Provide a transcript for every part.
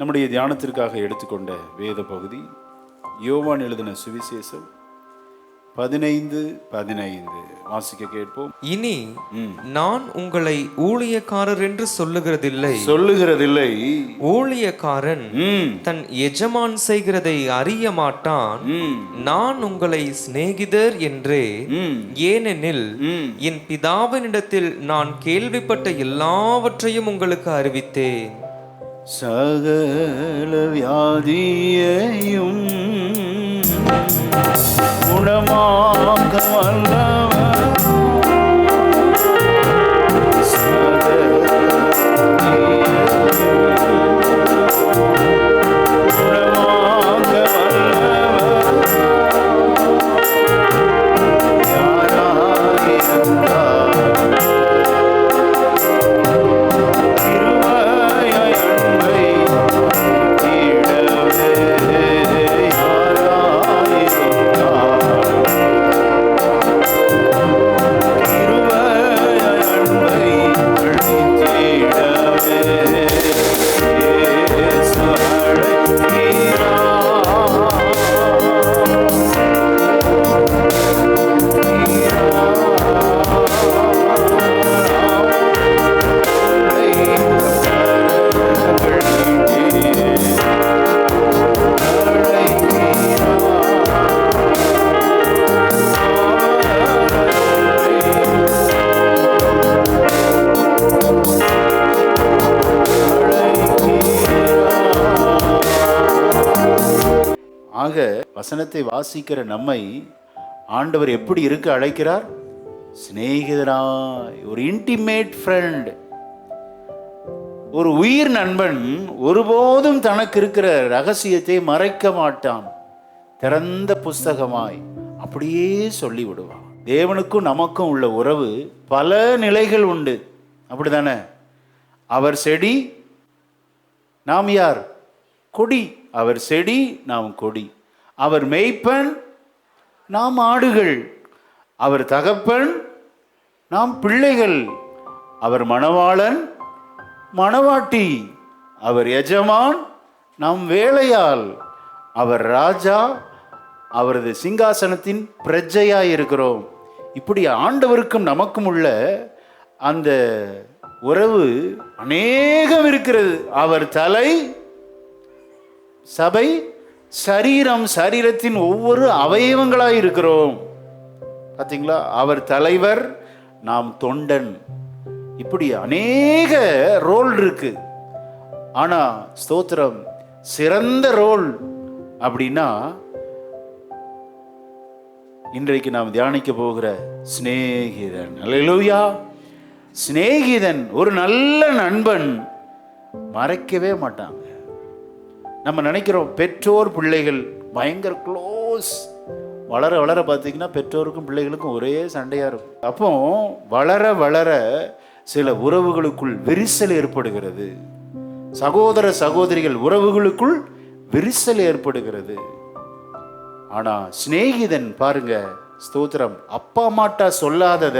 நம்முடைய தியானத்திற்காக எடுத்துக்கொண்ட வேத பகுதி யோவான் எழுதின சுவிசேஷம் 15:15 வாசிக்க கேட்போம். இனி நான் உங்களை ஊழியக்காரர் என்று சொல்லுகிறதில்லை. ஊழியக்காரன் தன் எஜமான் செய்கிறதை அறிய மாட்டான். நான் உங்களை சிநேகிதர் என்றே, ஏனெனில் என் பிதாவினிடத்தில் நான் கேள்விப்பட்ட எல்லாவற்றையும் உங்களுக்கு அறிவித்தேன். சகல வியாதியையும் குணமாக்க வல்லவர், குணமாக்க வல்லவர் யாராயிருந்தார். ஆக வசனத்தை வாசிக்கிற நம்மை ஆண்டவர் எப்படி இருக்க அழைக்கிறார்? சிநேகிதராய், ஒரு இன்டிமேட் ஃப்ரெண்ட், ஒரு உயிர் நண்பன். ஒருபோதும் தனக்கு இருக்கிற ரகசியத்தை மறைக்க மாட்டான். திறந்த புஸ்தகமாய் அப்படியே சொல்லி விடுவான். தேவனுக்கும் நமக்கும் உள்ள உறவு பல நிலைகள் உண்டு, அப்படிதானே? அவர் செடி, நாம் யார்? கொடி. அவர் செடி, நாம் கொடி. அவர் மேய்ப்பன், நாம் ஆடுகள். அவர் தகப்பன், நாம் பிள்ளைகள். அவர் மணவாளன், மணவாட்டி. அவர் எஜமான், நாம் வேலையாள். அவர் ராஜா, அவரது சிங்காசனத்தின் பிரஜையாய் இருக்கிறோம். இப்படி ஆண்டவருக்கும் நமக்கும் உள்ள அந்த உறவு அநேகம் இருக்கிறது. அவர் தலை, சபை, சரீரம், சரீரத்தின் ஒவ்வொரு அவயவங்களாய் இருக்கிறோம். பார்த்தீங்களா? அவர் தலைவர், நாம் தொண்டன். இப்படி அநேக ரோல் இருக்கு. ஆனா ஸ்தோத்திரம், சிறந்த ரோல் அப்படின்னா இன்றைக்கு நாம் தியானிக்க போகிற சிநேகிதன். அல்லேலூயா! சிநேகிதன், ஒரு நல்ல நண்பன் மறைக்கவே மாட்டாங்க. நம்ம நினைக்கிறோம் பெற்றோர் பிள்ளைகள் பயங்கர க்ளோஸ். வளர வளர பார்த்தீங்கன்னா பெற்றோருக்கும் பிள்ளைகளுக்கும் ஒரே சண்டையாக இருக்கும். அப்போ வளர வளர சில உறவுகளுக்குள் விரிசல் ஏற்படுகிறது. சகோதர சகோதரிகள் உறவுகளுக்குள் விரிசல் ஏற்படுகிறது. ஆனால் சிநேகிதன் பாருங்க, ஸ்தோத்திரம், அப்பா அம்மாட்ட சொல்லாதத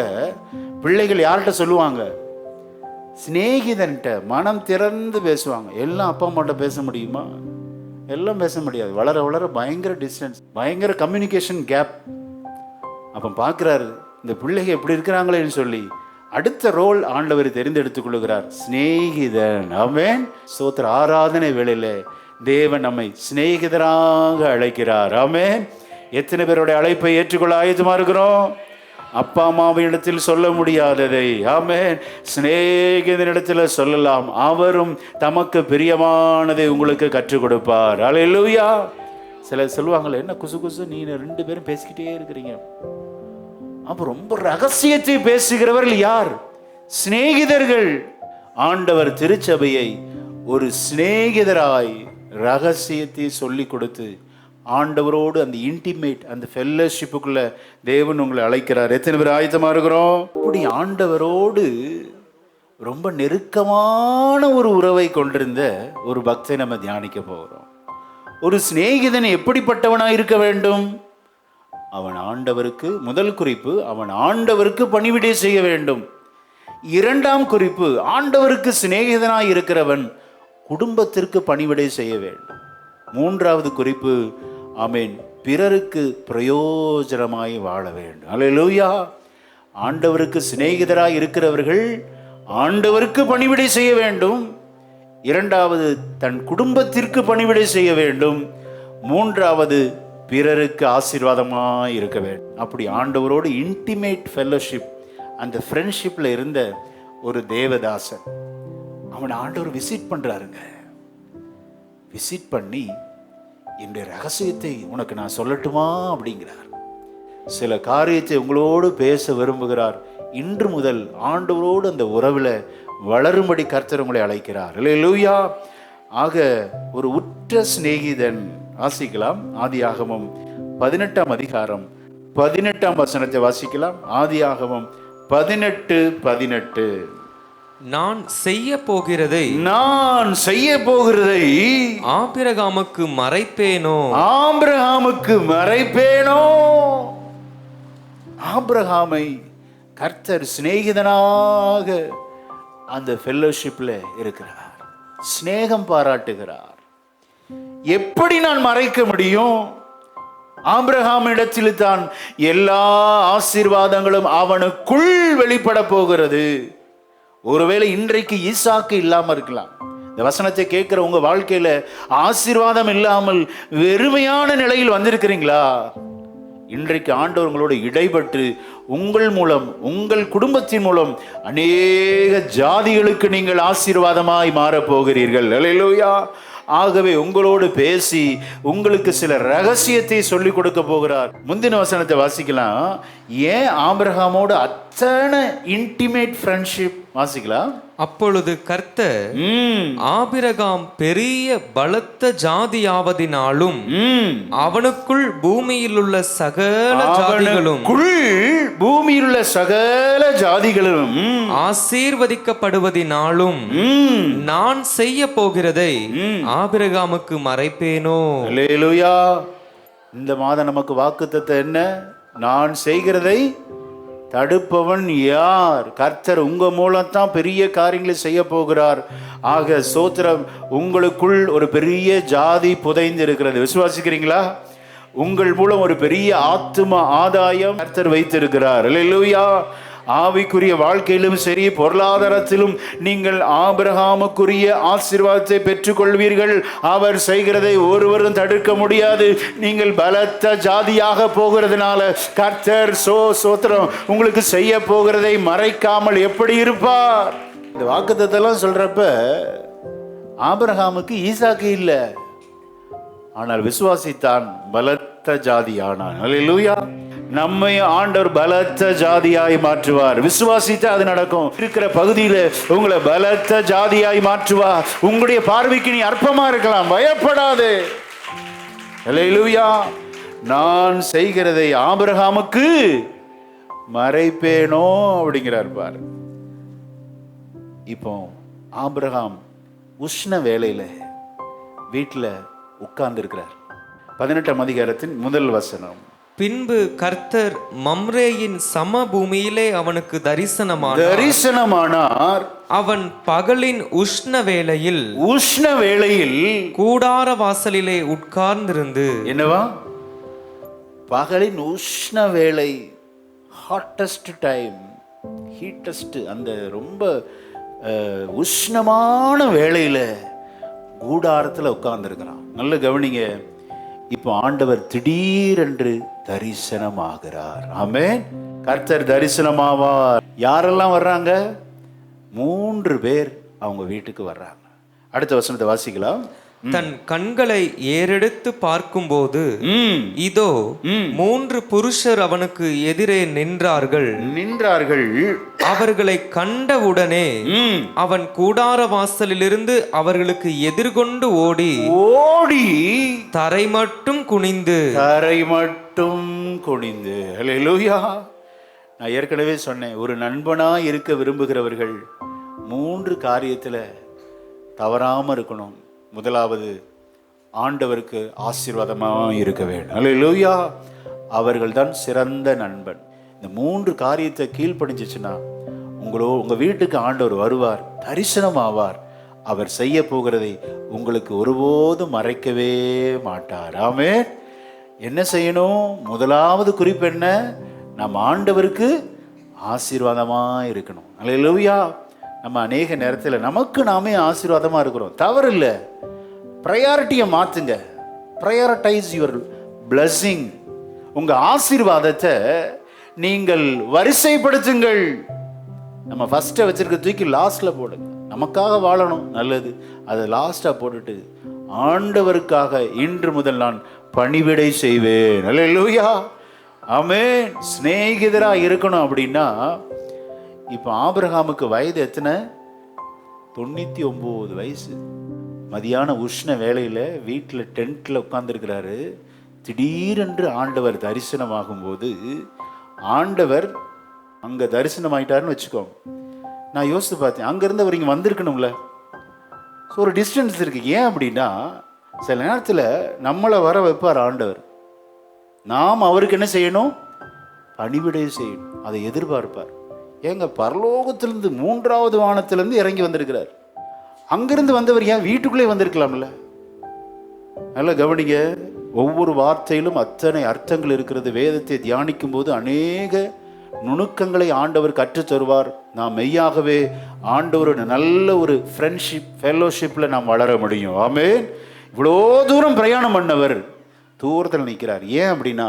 பிள்ளைகள் யார்கிட்ட சொல்லுவாங்க? சிநேகிதன்ட்ட மனம் திறந்து பேசுவாங்க. எல்லாம் அப்பா அம்மாட்ட பேச முடியுமா? எல்லாம் பேச முடியாது. வளர வளர பயங்கர டிஸ்டன்ஸ், பயங்கர கம்யூனிகேஷன் கேப். அப்போ பார்க்குறாரு இந்த பிள்ளைகள் எப்படி இருக்கிறாங்களேன்னு சொல்லி அடுத்த ரோல் ஆண்டவர் தெரிந்தெடுத்துக் கொள்ளுகிறார், சிநேகிதன். ஆமென். ஸ்தோத்திர ஆராதனை வேளையில தேவன் நம்மை சிநேகிதராக அழைக்கிறார். ஆமென். எத்தனை பேருடைய அழைப்பை ஏற்றுக்கொள்ள ஆயத்தமா இருக்கிறோம்? அப்பா அம்மாவின் இடத்தில் சொல்ல முடியாததை ஆமென் சிநேகிதனிடத்தில் சொல்லலாம். அவரும் தமக்கு பிரியமானதை உங்களுக்கு கற்றுக் கொடுப்பார். அல்லேலூயா! சிலர் சொல்லுவாங்களே, என்ன குசு குசு நீ 2 பேரும் பேசிக்கிட்டே இருக்கிறீங்க. அப்போ ரொம்ப ரகசியத்தை பேசுகிறவர்கள் யார்? சிநேகிதர்கள். ஆண்டவர் திருச்சபையை ஒரு சிநேகிதராய் ரகசியத்தை சொல்லி கொடுத்து ஆண்டவரோடு அந்த இன்டிமேட், அந்த ஃபெல்லோஷிப்புக்குள்ள தேவன் உங்களை அழைக்கிறார். எத்தனை பேர் ஆயத்தமா இருக்கிறோம்? இப்படி ஆண்டவரோடு ரொம்ப நெருக்கமான ஒரு உறவை கொண்டிருந்த ஒரு பக்தை நம்ம தியானிக்க போகிறோம். ஒரு சிநேகிதன் எப்படிப்பட்டவனாக இருக்க வேண்டும்? அவன் ஆண்டவருக்கு, முதல் குறிப்பு, அவன் ஆண்டவருக்கு பணிவிடை செய்ய வேண்டும். 2ஆம் குறிப்பு, ஆண்டவருக்கு சிநேகிதனாய் இருக்கிறவன் குடும்பத்திற்கு பணிவிடை செய்ய வேண்டும். மூன்றாவது குறிப்பு, ஆமேன், பிறருக்கு பிரயோஜனமாய் வாழ வேண்டும். அல்லேலூயா. ஆண்டவருக்கு சிநேகிதராய் இருக்கிறவர்கள் ஆண்டவருக்கு பணிவிடை செய்ய வேண்டும். இரண்டாவது, தன் குடும்பத்திற்கு பணிவிடை செய்ய வேண்டும். மூன்றாவது, பிறருக்கு ஆசீர்வாதமாக இருக்க வேண்டும். அப்படி ஆண்டவரோடு இன்டிமேட் ஃபெல்லோஷிப், அந்த ஃப்ரெண்ட்ஷிப்பில் இருந்த ஒரு தேவதாசன், அவனை ஆண்டவர் விசிட் பண்ணுறாருங்க. விசிட் பண்ணி, இந்த ரகசியத்தை உனக்கு நான் சொல்லட்டுமா அப்படிங்கிறார். சில காரியத்தை உங்களோடு பேச விரும்புகிறார். இன்று முதல் ஆண்டவரோடு அந்த உறவில் வளரும்படி கர்த்தர் உங்களை அழைக்கிறார். அல்லேலூயா. ஆக ஒரு உற்ற சிநேகிதன், வாசிக்கலாம் ஆதியாகமம் 18ஆம் அதிகாரம் 18ஆம் வசனத்தை வாசிக்கலாம். ஆதியாகமம் 18:18. நான் செய்ய போகிறதை ஆபிரகாமுக்கு மறைப்பேனோ. ஆபிரகாமை கர்த்தர் சிநேகிதனாக அந்த ஃபெல்லோஷிப்ல இருக்கிறார், சிநேகம் பாராட்டுகிறார். எப்படி நான் மறைக்க முடியும்? ஆபிரகாமிடத்தில் தான் எல்லா ஆசீர்வாதங்களும் அவனுக்குள் வெளிப்பட போகிறது. ஒருவேளை இன்றைக்கு ஈசாக்கு இல்லாம இருக்கலாம். இந்த வசனத்தை கேட்கிற உங்க வாழ்க்கையில ஆசீர்வாதம் இல்லாமல் வெறுமையான நிலையில் வந்திருக்கிறீங்களா? இன்றைக்கு ஆண்டவர் உங்களோட இடைப்பட்டு உங்கள் மூலம், உங்கள் குடும்பத்தின் மூலம் அநேக ஜாதிகளுக்கு நீங்கள் ஆசீர்வாதமாய் மாறப் போகிறீர்கள். அல்லேலூயா. ஆகவே உங்களோடு பேசி உங்களுக்கு சில ரகசியத்தை சொல்லிக் கொடுக்க போகிறார். முந்தின வசனத்தை வாசிக்கலாம். ஏன் ஆபிரகாமோடு அத்தனை இன்டிமேட் ஃப்ரெண்ட்ஷிப்? வாசிக்கலாம். அப்பொழுது கர்த்தர் ஆபிரகாம் பெரிய பலத்த ஜாதியாவதினாலும் அவனுக்குள் பூமியில் உள்ள சகல ஜாதிகளும் ஆசீர்வதிக்கப்படுவதினாலும் நான் செய்ய போகிறதை ஆபிரகாமுக்கு மறைப்பேனோ. அல்லேலூயா. இந்த மாதம் நமக்கு வாக்குத்தத்தம் என்ன? நான் செய்கிறதை தடுப்பவன் யார்? கர்த்தர் உங்க மூலத்தான் பெரிய காரியங்களை செய்ய போகிறார். ஆக ஸ்தோத்திரம். உங்களுக்குள் ஒரு பெரிய ஜாதி புதைந்து இருக்கிறது. விசுவாசிக்கிறீங்களா? உங்கள் மூலம் ஒரு பெரிய ஆத்தும ஆதாயம் கர்த்தர் வைத்திருக்கிறார். அல்லேலூயா. ஆவிக்குரிய வாழ்க்கையிலும் சரி, பொருளாதாரத்திலும் நீங்கள் ஆபிரகாமுக்குரிய ஆசீர்வாதத்தை பெற்றுக்கொள்வீர்கள். அவர் செய்கிறதை ஒருவரும் தடுக்க முடியாது. நீங்கள் பலத்த ஜாதியாக போகிறதுனால கர்த்தர் சோத்திரம் உங்களுக்கு செய்ய போகிறதை மறைக்காமல் எப்படி இருப்பார்? இந்த வாக்குத்தத்தெல்லாம் சொல்றப்ப ஆபிரகாமுக்கு ஈசாக்கு இல்லை, ஆனால் விசுவாசித்தான், பலத்த ஜாதி ஆனான். அல்லேலூயா. நம்மை ஆண்டவர் பலத்த ஜாதியாய் மாற்றுவார். விசுவாசித்து அது நடக்கும். இருக்கிற பகுதியில் உங்களை பலத்த ஜாதியாய் மாற்றுவார். உங்களுடைய பார்வைக்கு நீ அற்பமா இருக்கலாம், பயப்படாது. அல்லேலூயா. நான் செய்கிறதை ஆபிரகாமுக்கு மறைப்பேனோ அப்படிங்கிறார் பாரு. இப்போ ஆபிரகாம் உஷ்ண வேளையில வீட்டில் உட்கார்ந்து இருக்கிறார். 18ஆம் அதிகாரத்தின் முதல் வசனம். பின்பு கர்த்தர் மம்ரேயின் சமபூமியிலே அவனுக்கு தரிசனமானார். அவன் பகலின் உஷ்ண வேளையில் கூடார வாசலிலே உட்கார்ந்திருந்து. என்னவா? பகலின் உஷ்ண வேளை, ஹாட்டஸ்ட் டைம், ஹீட்டஸ்ட், அந்த ரொம்ப உஷ்ணமான வேளையில கூடாரத்தில் உட்கார்ந்துருக்கிறான். நல்ல கவனிங்க. இப்போ ஆண்டவர் திடீரென்று தரிசனமாகிறார். ஆமென். கர்த்தர் தரிசனமாவார். யாரெல்லாம் வர்றாங்க? 3 பேர் அவங்க வீட்டுக்கு வர்றாங்க. அடுத்த வசனத்தை வாசிக்கலாம். தன் கண்களை ஏறெடுத்து பார்க்கும்போது இதோ 3 புருஷர் அவனுக்கு எதிரே நின்றார்கள். அவர்களை கண்டவுடனே அவன் கூடார வாசலிலிருந்து அவர்களுக்கு எதிர்கொண்டு ஓடி தரை மட்டும் குனிந்து. அல்லேலூயா. நான் ஏற்கனவே சொன்னேன், ஒரு நண்பனா இருக்க விரும்புகிறவர்கள் 3 காரியத்துல தவறாம இருக்கணும். முதலாவது, ஆண்டவருக்கு ஆசீர்வாதமாக இருக்க வேண்டும். அல்லேலூயா. அவர்கள் தான் சிறந்த நண்பன். இந்த 3 காரியத்தை கீழ்ப்படிஞ்சிச்சுன்னா உங்க வீட்டுக்கு ஆண்டவர் வருவார், தரிசனம் ஆவார். அவர் செய்ய போகிறதை உங்களுக்கு ஒருபோதும் மறைக்கவே மாட்டார். ஆமென். என்ன செய்யணும்? முதலாவது குறிப்பு என்ன? நம்ம ஆண்டவருக்கு ஆசீர்வாதமா இருக்கணும். அல்லேலூயா. நம்ம அநேக நேரத்தில் நமக்கு நாமே ஆசீர்வாதமா இருக்கிறோம், தவறு இல்லை. ப்ரையாரிட்டியை மாத்துங்க. Prioritise your blessing. உங்க ஆசீர்வாதத்தை நீங்கள் வரிசைப்படுத்துங்கள். நம்ம ஃபர்ஸ்ட்டை வச்சிருக்க தூக்கி லாஸ்ட்ல போடுங்க. நமக்காக வாழணும், நல்லது. அதை லாஸ்டா போட்டுட்டு ஆண்டவருக்காக இன்று முதல் நான் பணிவிடை செய்வேன். அல்லேலூயா. ஆமென். சிநேகிதரா இருக்கணும் அப்படின்னா, இப்போ ஆபிரகாமுக்கு வயது எத்தனை? 99 வயசு. மதியான உஷ்ண வேளையில் வீட்டில் டென்ட்டில் உட்கார்ந்துருக்கிறாரு. திடீரென்று ஆண்டவர் தரிசனமாகும்போது, ஆண்டவர் அங்கே தரிசனமாயிட்டாருன்னு வச்சுக்கோங்க. நான் யோசித்து பார்த்தேன், அங்கேருந்து அவர் இங்கே வந்திருக்கணும்ல. ஸோ ஒரு டிஸ்டன்ஸ் இருக்கு. ஏன் அப்படின்னா, சில நேரத்தில் நம்மளை வர வைப்பார் ஆண்டவர். நாம் அவருக்கு என்ன செய்யணும்? பணிவிடை செய்யணும். அதை எதிர்பார்ப்பார். ஏங்க, பரலோகத்திலிருந்து 3வது வானத்திலிருந்து இறங்கி வந்திருக்கிறார். அங்கிருந்து வந்தவர் ஏன் வீட்டுக்குள்ளே வந்திருக்கலாம்ல? நல்லா கவனிங்க. ஒவ்வொரு வார்த்தையிலும் அத்தனை அர்த்தங்கள் இருக்கிறது. வேதத்தை தியானிக்கும் போது அநேக நுணுக்கங்களை ஆண்டவர் கற்றுத் தருவார். நாம் மெய்யாகவே ஆண்டவரோட நல்ல ஒரு ஃப்ரெண்ட்ஷிப், ஃபெல்லோஷிப்பில் நாம் வளர முடியும். ஆமென். இவ்வளோ தூரம் பிரயாணம் பண்ணவர் தூரத்தில் நிற்கிறார். ஏன் அப்படின்னா,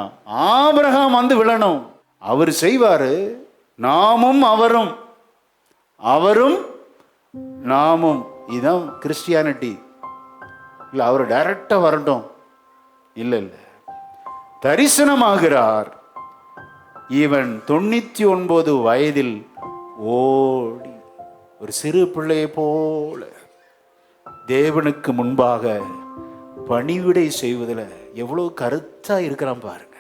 ஆபிரகாம் வந்து விழணும். அவர் செய்வார். நாமும் அவரும், அவரும் நாமும். இதுதான் கிறிஸ்டியானிட்டி. இல்லை அவர் டைரக்டாக வரட்டும், இல்லை இல்லை, தரிசனமாகிறார். இவன் 99 வயதில் ஓடி ஒரு சிறு பிள்ளையை போல தேவனுக்கு முன்பாக பணிவிடை செய்வதில் எவ்வளோ கருத்தாக இருக்கிறான் பாருங்க.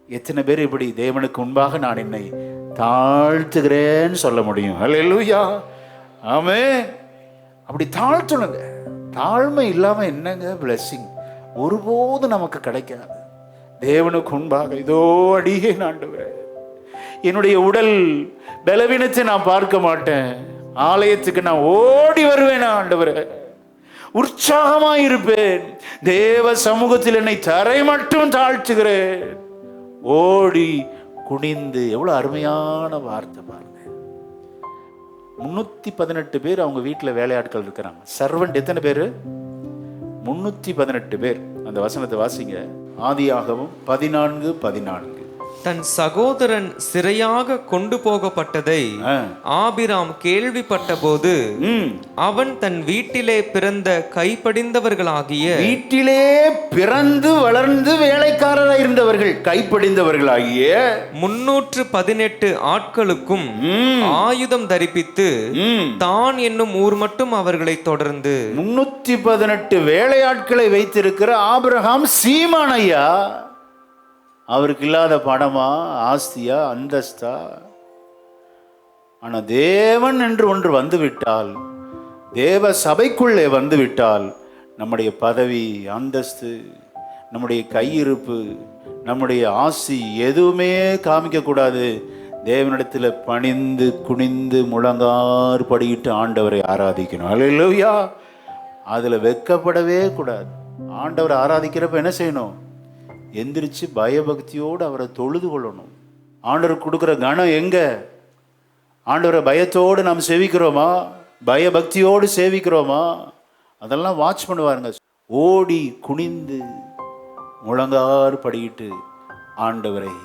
எத்தனை பேர் இப்படி தேவனுக்கு முன்பாக நான் என்னை தாழ்த்துகிறேன்னு சொல்ல முடியும்? அல்லேலூயா. ஆமென். அப்படி தாழ்த்தணுங்க. தாழ்மை இல்லாமல் என்னங்க பிளெஸிங் ஒருபோதும் நமக்கு கிடைக்காது. தேவனுக்கு முன்பாக இதோ அடியேன் ஆண்டவரே, என்னுடைய உடல் பலவீனத்தை நான் பார்க்க மாட்டேன், ஆலயத்துக்கு நான் ஓடி வருவேன் ஆண்டவரே, உற்சாகமாய் இருப்பேன், தேவ சமூகத்தில் என்னை தரை மட்டும் தாழ்த்துகிறேன், ஓடி குனிந்து. எவ்வளவு அருமையான வார்த்தை பாருங்க. 318 பேர் அவங்க வீட்டில் வேலையாட்கள் இருக்கிறாங்க. சர்வன்ட் எத்தனை பேர்? 318 பேர். அந்த வசனத்தை வாசிங்க. ஆதியாகமம் 14:14. தன் சகோதரன் சிறையாக கொண்டு போகப்பட்டதை ஆபிராம் கேள்விப்பட்ட போது, அவன் தன் வீட்டிலே பிறந்த கைப்படிந்தவர்களாகிய, வீட்டிலே பிறந்து வளர்ந்து வேலைக்காரராக இருந்தவர்கள், கைப்படிந்தவர்களாகிய 318 ஆட்களுக்கும் ஆயுதம் தரிப்பித்து தான் என்னும் ஊர் மட்டும் அவர்களை தொடர்ந்து 318 வேலையாட்களை வைத்திருக்கிற ஆபிரகாம் சீமானையா? அவருக்கு இல்லாத பணமா, ஆஸ்தியா, அந்தஸ்தா? ஆனா தேவன் என்று ஒன்று வந்துவிட்டால், தேவ சபைக்குள்ளே வந்துவிட்டால், நம்முடைய பதவி, அந்தஸ்து, நம்முடைய கையிருப்பு, நம்முடைய ஆசி எதுவுமே காமிக்க கூடாது. தேவனிடத்தில் பணிந்து குனிந்து முழங்கார் படியிட்டு ஆண்டவரை ஆராதிக்கணும். அல்லேலூயா. அதுல வெட்கப்படவே கூடாது. ஆண்டவரை ஆராதிக்கிறப்ப என்ன செய்யணும்? எந்திரிச்சு பயபக்தியோடு அவரை தொழுது கொள்ளணும். ஆண்டவர் கொடுக்குற கணம் எங்க? ஆண்டவரை பயத்தோடு நாம் சேவிக்கிறோமா? பயபக்தியோடு சேவிக்கிறோமா? அதெல்லாம் வாட்ச் பண்ணுவாருங்க. ஓடி குனிந்து முழங்கார் படியிட்டு ஆண்டவரை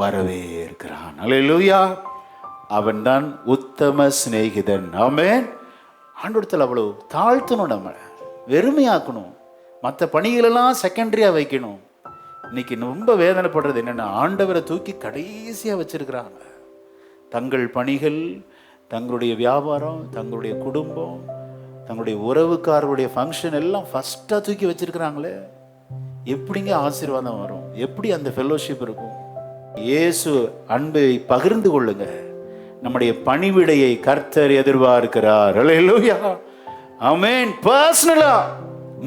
வரவேற்கிறான். அல்லேலூயா. அவன்தான் உத்தம சிநேகிதன். ஆமென். ஆண்டவரத்தில் அவ்வளவு தாழ்த்தணும், நம்ம வெறுமையாக்கணும், மற்ற பணிகளெல்லாம் செகண்டரியா வைக்கணும். இன்னைக்கு ரொம்ப வேதனைப்படுறது என்னன்னா, ஆண்டவரை தூக்கி கடைசியா வச்சிருக்கிறாங்க. தங்கள் பணிகள், தங்களுடைய வியாபாரம், தங்களுடைய குடும்பம், தங்களுடைய உறவுக்காரருடைய ஃபங்க்ஷன் எல்லாம் ஃபர்ஸ்டா தூக்கி வச்சிருக்கிறாங்களே. எப்படிங்க ஆசீர்வாதம் வரும்? எப்படி அந்த ஃபெல்லோஷிப் இருக்கும்? இயேசு அன்பை பகிர்ந்து கொள்ளுங்க. நம்முடைய பணிவிடையை கர்த்தர் எதிர்பார்க்கிறார். அல்லேலூயா. ஆமென். பர்சனலா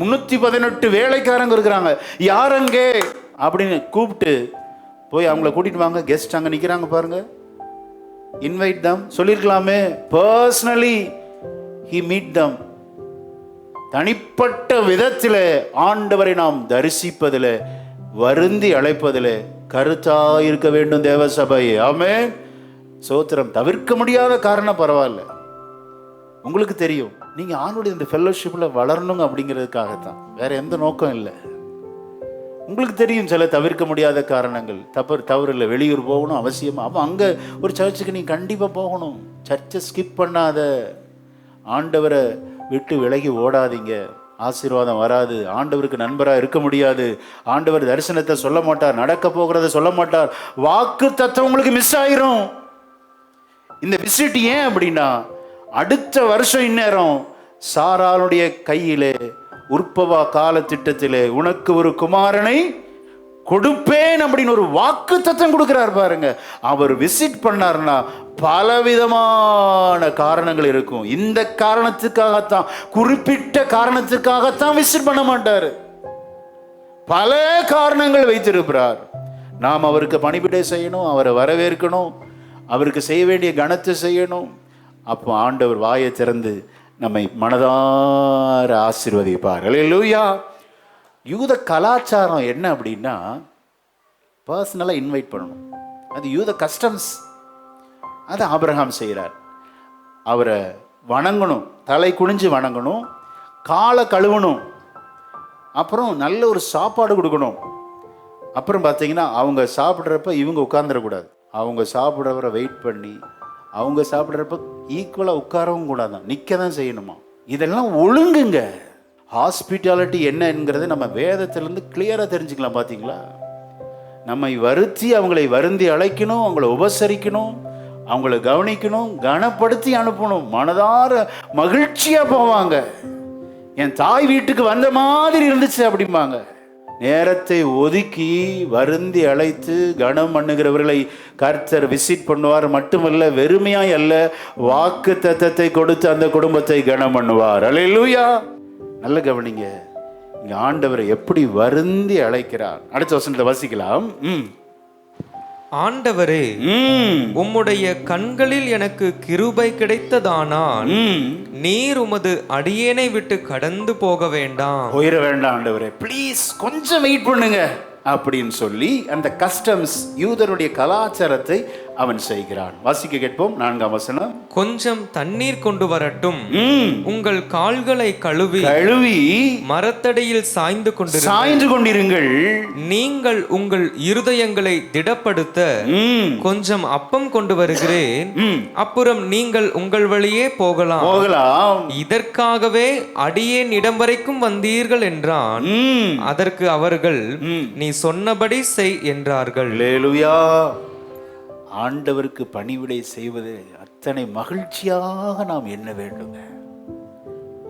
318 வேலைக்காரங்க இருக்கிறாங்க. யாரங்கே அப்படின்னு கூப்பிட்டு போய் அவங்கள கூட்டிட்டு வாங்க, கெஸ்ட் அங்க நிக்கிறாங்க பாருங்க, இன்வைட் தம் சொல்லிருக்கலாமே. Personally he meet them. தனிப்பட்ட விதத்தில் ஆண்டவரை நாம் தரிசிப்பதில், வருந்தி அழைப்பதில் கருத்தாயிருக்க வேண்டும் தேவ சபை. ஆமென். சோத்திரம். தவிர்க்க முடியாத காரணம் பரவாயில்ல, உங்களுக்கு தெரியும் நீங்க ஆணுடைய இந்த ஃபெல்லோஷிப்பில் வளரணுங்க அப்படிங்கிறதுக்காகத்தான், வேற எந்த நோக்கம் இல்லை. உங்களுக்கு தெரியும் சில தவிர்க்க முடியாத காரணங்கள், தவறு இல்லை, வெளியூர் போகணும் அவசியமா, அப்போ அங்கே ஒரு சர்ச்சுக்கு நீ கண்டிப்பாக போகணும். சர்ச்சை ஸ்கிப் பண்ணாத, ஆண்டவரை விட்டு விலகி ஓடாதீங்க, ஆசீர்வாதம் வராது. ஆண்டவருக்கு நண்பராக இருக்க முடியாது. ஆண்டவர் தரிசனத்தை சொல்ல மாட்டார், நடக்க போகிறத சொல்ல மாட்டார், வாக்கு தத்துவம் உங்களுக்கு மிஸ் ஆயிரும். இந்த விசிட் ஏன் அப்படின்னா, அடுத்த வருஷம் இந்நேரம் சாராளுடைய கையிலே உற்பவா கால திட்டத்திலே உனக்கு ஒரு குமாரனை கொடுப்பேன் அப்படின்னு ஒரு வாக்கு தத்தம் கொடுக்கிறார் பாருங்க. அவர் விசிட் பண்ணார்னா பலவிதமான காரணங்கள் இருக்கும். இந்த காரணத்துக்காகத்தான், குறிப்பிட்ட காரணத்துக்காகத்தான் விசிட் பண்ண மாட்டார், பல காரணங்கள் வைத்திருக்கிறார். நாம் அவருக்கு பணிவிடை செய்யணும், அவரை வரவேற்கணும், அவருக்கு செய்ய வேண்டிய கணத்தை செய்யணும். அப்போ ஆண்டவர் வாயை திறந்து நம்மை மனதார ஆசீர்வதிப்பார். அல்லேலூயா. யூத கலாச்சாரம் என்ன அப்படின்னா, பர்சனலாக இன்வைட் பண்ணணும். அது யூத கஸ்டம்ஸ். அதை ஆபிரகாம் செய்கிறார். அவரை வணங்கணும், தலை குனிஞ்சு வணங்கணும், காலை கழுவணும், அப்புறம் நல்ல ஒரு சாப்பாடு கொடுக்கணும். அப்புறம் பார்த்தீங்கன்னா அவங்க சாப்பிட்றப்ப இவங்க உட்கார்ந்துடக்கூடாது, அவங்க சாப்பிட்றவரை வெயிட் பண்ணி அவங்க சாப்பிட்றப்ப ஈக்குவலாக உட்காரவும் கூடாதான், நிற்க தான் செய்யணுமா. இதெல்லாம் ஒழுங்குங்க. ஹாஸ்பிட்டாலிட்டி என்னங்கிறது நம்ம வேதத்திலேருந்து கிளியராக தெரிஞ்சுக்கலாம். பார்த்தீங்களா, நம்மை வருத்தி அவங்களை வருந்தி அழைக்கணும், அவங்கள உபசரிக்கணும், அவங்கள கவனிக்கணும், கனப்படுத்தி அனுப்பணும். மனதார மகிழ்ச்சியாக போவாங்க. என் தாய் வீட்டுக்கு வந்த மாதிரி இருந்துச்சு அப்படிம்பாங்க. நேரத்தை ஒதுக்கி வருந்தி அழைத்து கனம் பண்ணுகிறவர்களை கர்த்தர் விசிட் பண்ணுவார். மட்டுமல்ல, வெறுமையாய் அல்ல, வாக்கு தத்தத்தை கொடுத்து அந்த குடும்பத்தை கனம் பண்ணுவார். அல்லேலூயா. நல்ல கவனிங்க, இங்க ஆண்டவரை எப்படி வருந்தி அழைக்கிறார். அடுத்த வசனத்தை வாசிக்கலாம். ஆண்டவரே, உம்முடைய கண்களில் எனக்கு கிருபை கிடைத்ததானால் நீர் உமது அடியேனை விட்டு கடந்து போக வேண்டாம். போயிட வேண்டாம் ஆண்டவரே, ப்ளீஸ் கொஞ்சம் வெயிட் பண்ணுங்க அப்படின்னு சொல்லி அந்த கஸ்டம்ஸ், யூதருடைய கலாச்சாரத்தை அவன் செய்கிறான். வாசிக்க கேட்போம். 4ஆம் வசனம். கொஞ்சம் தண்ணீர் கொண்டு வரட்டும், உங்கள் கால்களை கழுவி மரத்தடியில் சாய்ந்து கொண்டிருங்கள். நீங்கள் உங்கள் இருதயங்களை திடப்படுத்த கொஞ்சம் அப்பம் கொண்டு வருகிறேன், அப்புறம் நீங்கள் உங்கள் வழியே போகலாம். இதற்காகவே அடியேன் இடம் வரைக்கும் வந்தீர்கள் என்றான். அதற்கு அவர்கள், நீ சொன்னபடி செய் என்றார்கள். அல்லேலூயா. ஆண்டவருக்கு பணிவிடை செய்வது அத்தனை மகிழ்ச்சியாக நாம் எண்ண வேண்டுங்க.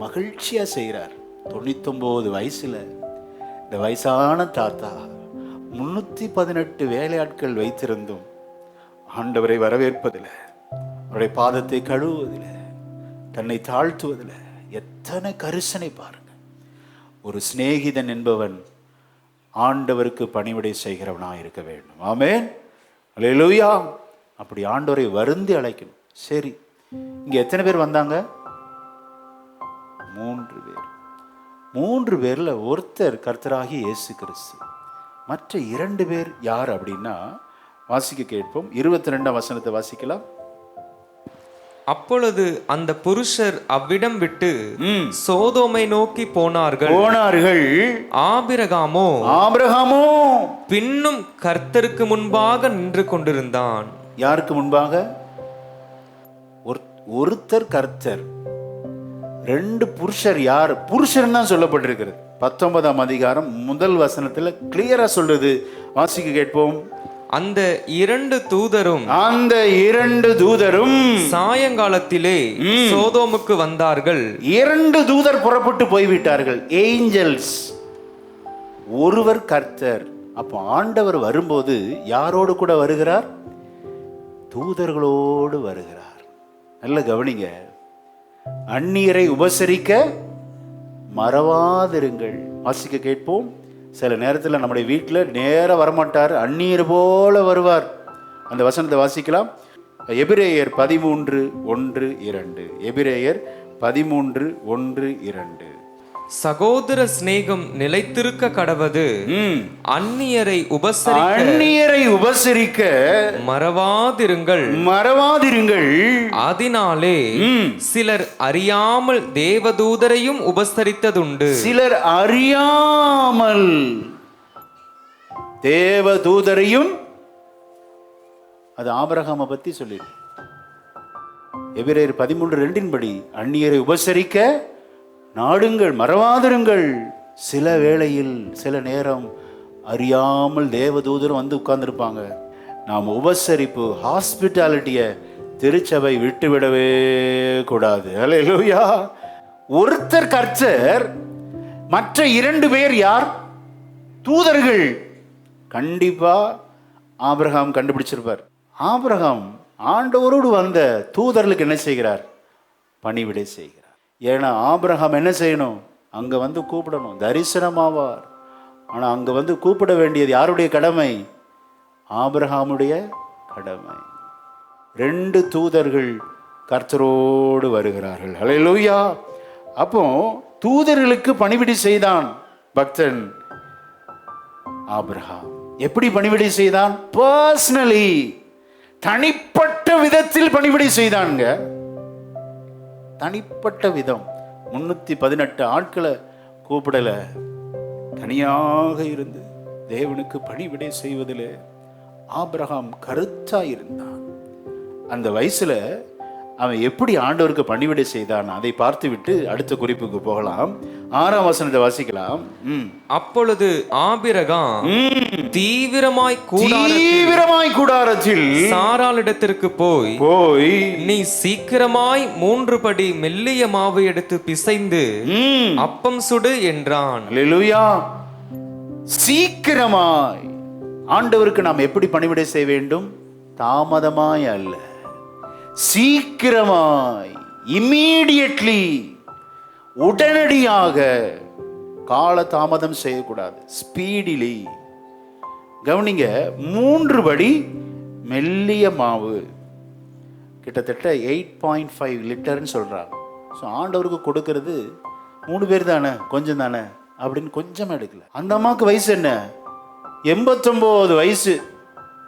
மகிழ்ச்சியா செய்கிறார். 99 வயசுல இந்த வயசான தாத்தா 318 வேலையாட்கள் வைத்திருந்தும் ஆண்டவரை வரவேற்பதில், அவருடைய பாதத்தை கழுவுவதில், தன்னை தாழ்த்துவதில் எத்தனை கரிசனை பாருங்க. ஒரு சிநேகிதன் என்பவன் ஆண்டவருக்கு பணிவிடை செய்கிறவனாக இருக்க வேண்டும். ஆமென். அல்லேலூயா. அப்படி ஆண்டவரை வருந்தி அழைக்கணும். சரி, இங்க எத்தனை பேர் வந்தாங்க? 3 பேர். 3 பேர்ல ஒருத்தர் கர்த்தராகி இயேசு கிறிஸ்து. மற்ற 2 பேர் யார் அப்படின்னா, வாசிக்க கேட்போம். 22ஆம் வசனத்தை வாசிக்கலாம். அப்பொழுது அந்த புருஷர் அவ்விடம் விட்டு சோதோமை நோக்கி போனார்கள். ஆபிரகாமோ பின்னும் கர்த்தருக்கு முன்பாக நின்று கொண்டிருந்தான். யாருக்கு முன்பாக? ஒருத்தர் கர்த்தர், 2 புருஷர். யார் புருஷர் தான் சொல்லப்பட்டிருக்கிறது. 19ஆம் அதிகாரம் 1 வசனத்துல கிளியரா சொல்றது. வாசிக்க கேட்போம். அந்த 2 தூதரும் சாயங்காலத்திலே சோதோமுக்கு வந்தார்கள். 2 தூதர் புறப்பட்டு போய்விட்டார்கள். ஏஞ்சல்ஸ். ஒருவர் கர்த்தர். அப்போ ஆண்டவர் வரும்போது யாரோடு கூட வருகிறார்? தூதர்களோடு வருகிறார். நல்ல கவனிங்க. அந்நியரை உபசரிக்க மறவாதிருங்கள். வாசிக்க கேட்போம். சில நேரத்தில் நம்முடைய வீட்டில் நேராக வரமாட்டார், அந்நியர் போல வருவார். அந்த வசனத்தை வாசிக்கலாம். எபிரேயர் 13:1-2. எபிரேயர் 13:1-2. சகோதர சிநேகம் நிலைத்திருக்க கடவது. அந்நியரை உபசரிக்க மறவாதிருங்கள். அதனாலே சிலர் அறியாமல் தேவதூதரையும் உபசரித்ததுண்டு. சிலர் அறியாமல் தேவதூதரையும், அது ஆபிரகாமை பத்தி சொல்லி எபிரேயர் 13:2 படி அந்நியரை உபசரிக்க நாடுங்கள், மறவாதிருங்கள். சில வேளையில் சில நேரம் அறியாமல் தேவதூதரும் வந்து உட்கார்ந்துருப்பாங்க. நாம் உபசரிப்பு, ஹாஸ்பிட்டாலிட்டியை திருச்சபை விட்டுவிடவே கூடாது. அல்லேலூயா. ஒருத்தர் கர்த்தர், மற்ற 2 பேர் யார்? தூதர்கள். கண்டிப்பா ஆபிரகாம் கண்டுபிடிச்சிருப்பார். ஆபிரகாம் ஆண்டவரோடு வந்த தூதர்களுக்கு என்ன செய்கிறார்? பணிவிடை செய்கிறார். ஏன்னா ஆபிரகாம் என்ன செய்யணும்? அங்க வந்து கூப்பிடணும், தரிசனமாவார். ஆனா அங்க வந்து கூப்பிட வேண்டியது யாருடைய கடமை? ஆபிரகாமுடைய கடமை. 2 தூதர்கள் கர்த்தரோடு வருகிறார்கள். அல்லேலூயா. அப்போ தூதர்களுக்கு பணிவிடை செய்தான் பக்தன் ஆபிரகாம். எப்படி பணிவிடை செய்தான்? பர்சனலி, தனிப்பட்ட விதத்தில் பணிவிடை செய்தாங்க. தனிப்பட்ட விதம். 318 ஆட்களை கூப்பிடல, தனியாக இருந்து தேவனுக்கு பணிவிடை செய்வதில் ஆபிரகாம் கருத்தா இருந்தான். அந்த வயசுல அவன் எப்படி ஆண்டவருக்கு பணிவிடை செய்தான் அதை பார்த்து விட்டு அடுத்த குறிப்புக்கு போகலாம். 6ஆம் வசனத்தை வாசிக்கலாம். அப்பொழுது ஆபிரகாம் தீவிரமாய் கூடாரத்தில் சாராளிடத்திற்கு போய் நீ சீக்கிரமாய் 3 படி மெல்லிய மாவு எடுத்து பிசைந்து அப்பம் சுடு என்றான். அல்லேலூயா. சீக்கிரமாய். ஆண்டவருக்கு நாம் எப்படி பணிவிடை செய்ய வேண்டும்? தாமதமாய் அல்ல, சீக்கிரமாய், இம்மீடியட்லி, உடனடியாக. கால தாமதம் செய்யக்கூடாது, ஸ்பீடிலி. கவனிங்க, 3 படி மெல்லிய மாவு, கிட்டத்தட்ட 8.5 லிட்டர்னு சொல்றாங்க. ஸோ ஆண்டவருக்கு கொடுக்கறது 3 பேர் தானே, கொஞ்சம் தானே அப்படின்னு கொஞ்சம் எடுக்கல. அந்த அம்மாவுக்கு வயசு என்ன? 89 வயசு.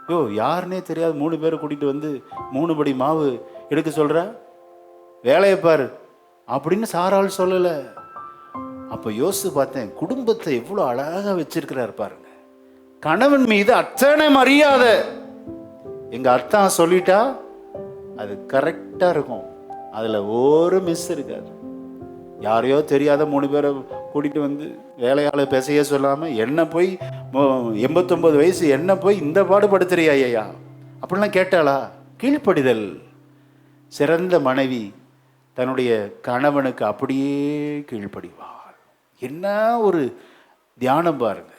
யோ, யாருன்னே தெரியாது 3 பேரை கூட்டிகிட்டு வந்து 3 படி மாவு எடுக்க சொல்கிற, வேலையை பாரு அப்படின்னு சாரால் சொல்லலை. அப்போ யோசித்து பார்த்தேன், குடும்பத்தை எவ்வளோ அழகாக வச்சிருக்கிறார் பாருங்க. கணவன் மீது அத்தனை மரியாதை. எங்கள் அத்தா சொல்லிட்டா அது கரெக்டாக இருக்கும், அதில் ஒரு மிஸ் இருக்காது. யாரையோ தெரியாத 3 பேரை கூட்டிகிட்டு வந்து வேலையாளர் பேசையே சொல்லாமல் என்ன போய் 89 வயசு என்ன போய் இந்த பாடுபடுத்துறியா ஐயா அப்படிலாம் கேட்டாளா? கீழ்ப்படிதல். சிறந்த மனைவி தன்னுடைய கணவனுக்கு அப்படியே கீழ்ப்படிவாள். என்ன ஒரு தியானம் பாருங்க.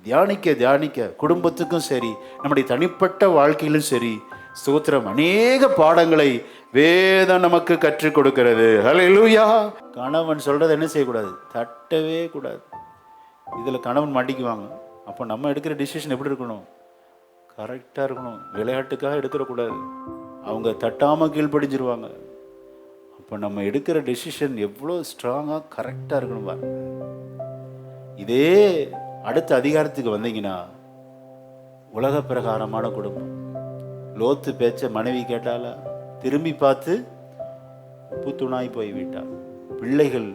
தியானிக்க தியானிக்க குடும்பத்துக்கும் சரி, நம்முடைய தனிப்பட்ட வாழ்க்கையிலும் சரி, ஸ்தோத்திரம், அநேக பாடங்களை வேதம் நமக்கு கற்றுக் கொடுக்கிறது. ஹல்லேலூயா. கணவன் சொல்றதை என்ன செய்யக்கூடாது? தட்டவே கூடாது. இதில் கணவன் மாட்டிக்குவாங்க. அப்போ நம்ம எடுக்கிற டிசிஷன் எப்படி இருக்கணும்? கரெக்டாக இருக்கணும். விளையாட்டுக்காக எடுத்துடக்கூடாது. அவங்க தட்டாமல் கீழ்ப்படிஞ்சிருவாங்க. அப்போ நம்ம எடுக்கிற டெசிஷன் எவ்வளோ ஸ்ட்ராங்காக கரெக்டாக இருக்கணும் பாருங்க. இதே அடுத்த அதிகாரத்துக்கு வந்தீங்கன்னா, உலக பிரகாரமான குடும்பம். லோத்து பேச்ச மனைவி கேட்டாலா? திரும்பி பார்த்து புத்துணாய் போய் விட்டார். பிள்ளைகள்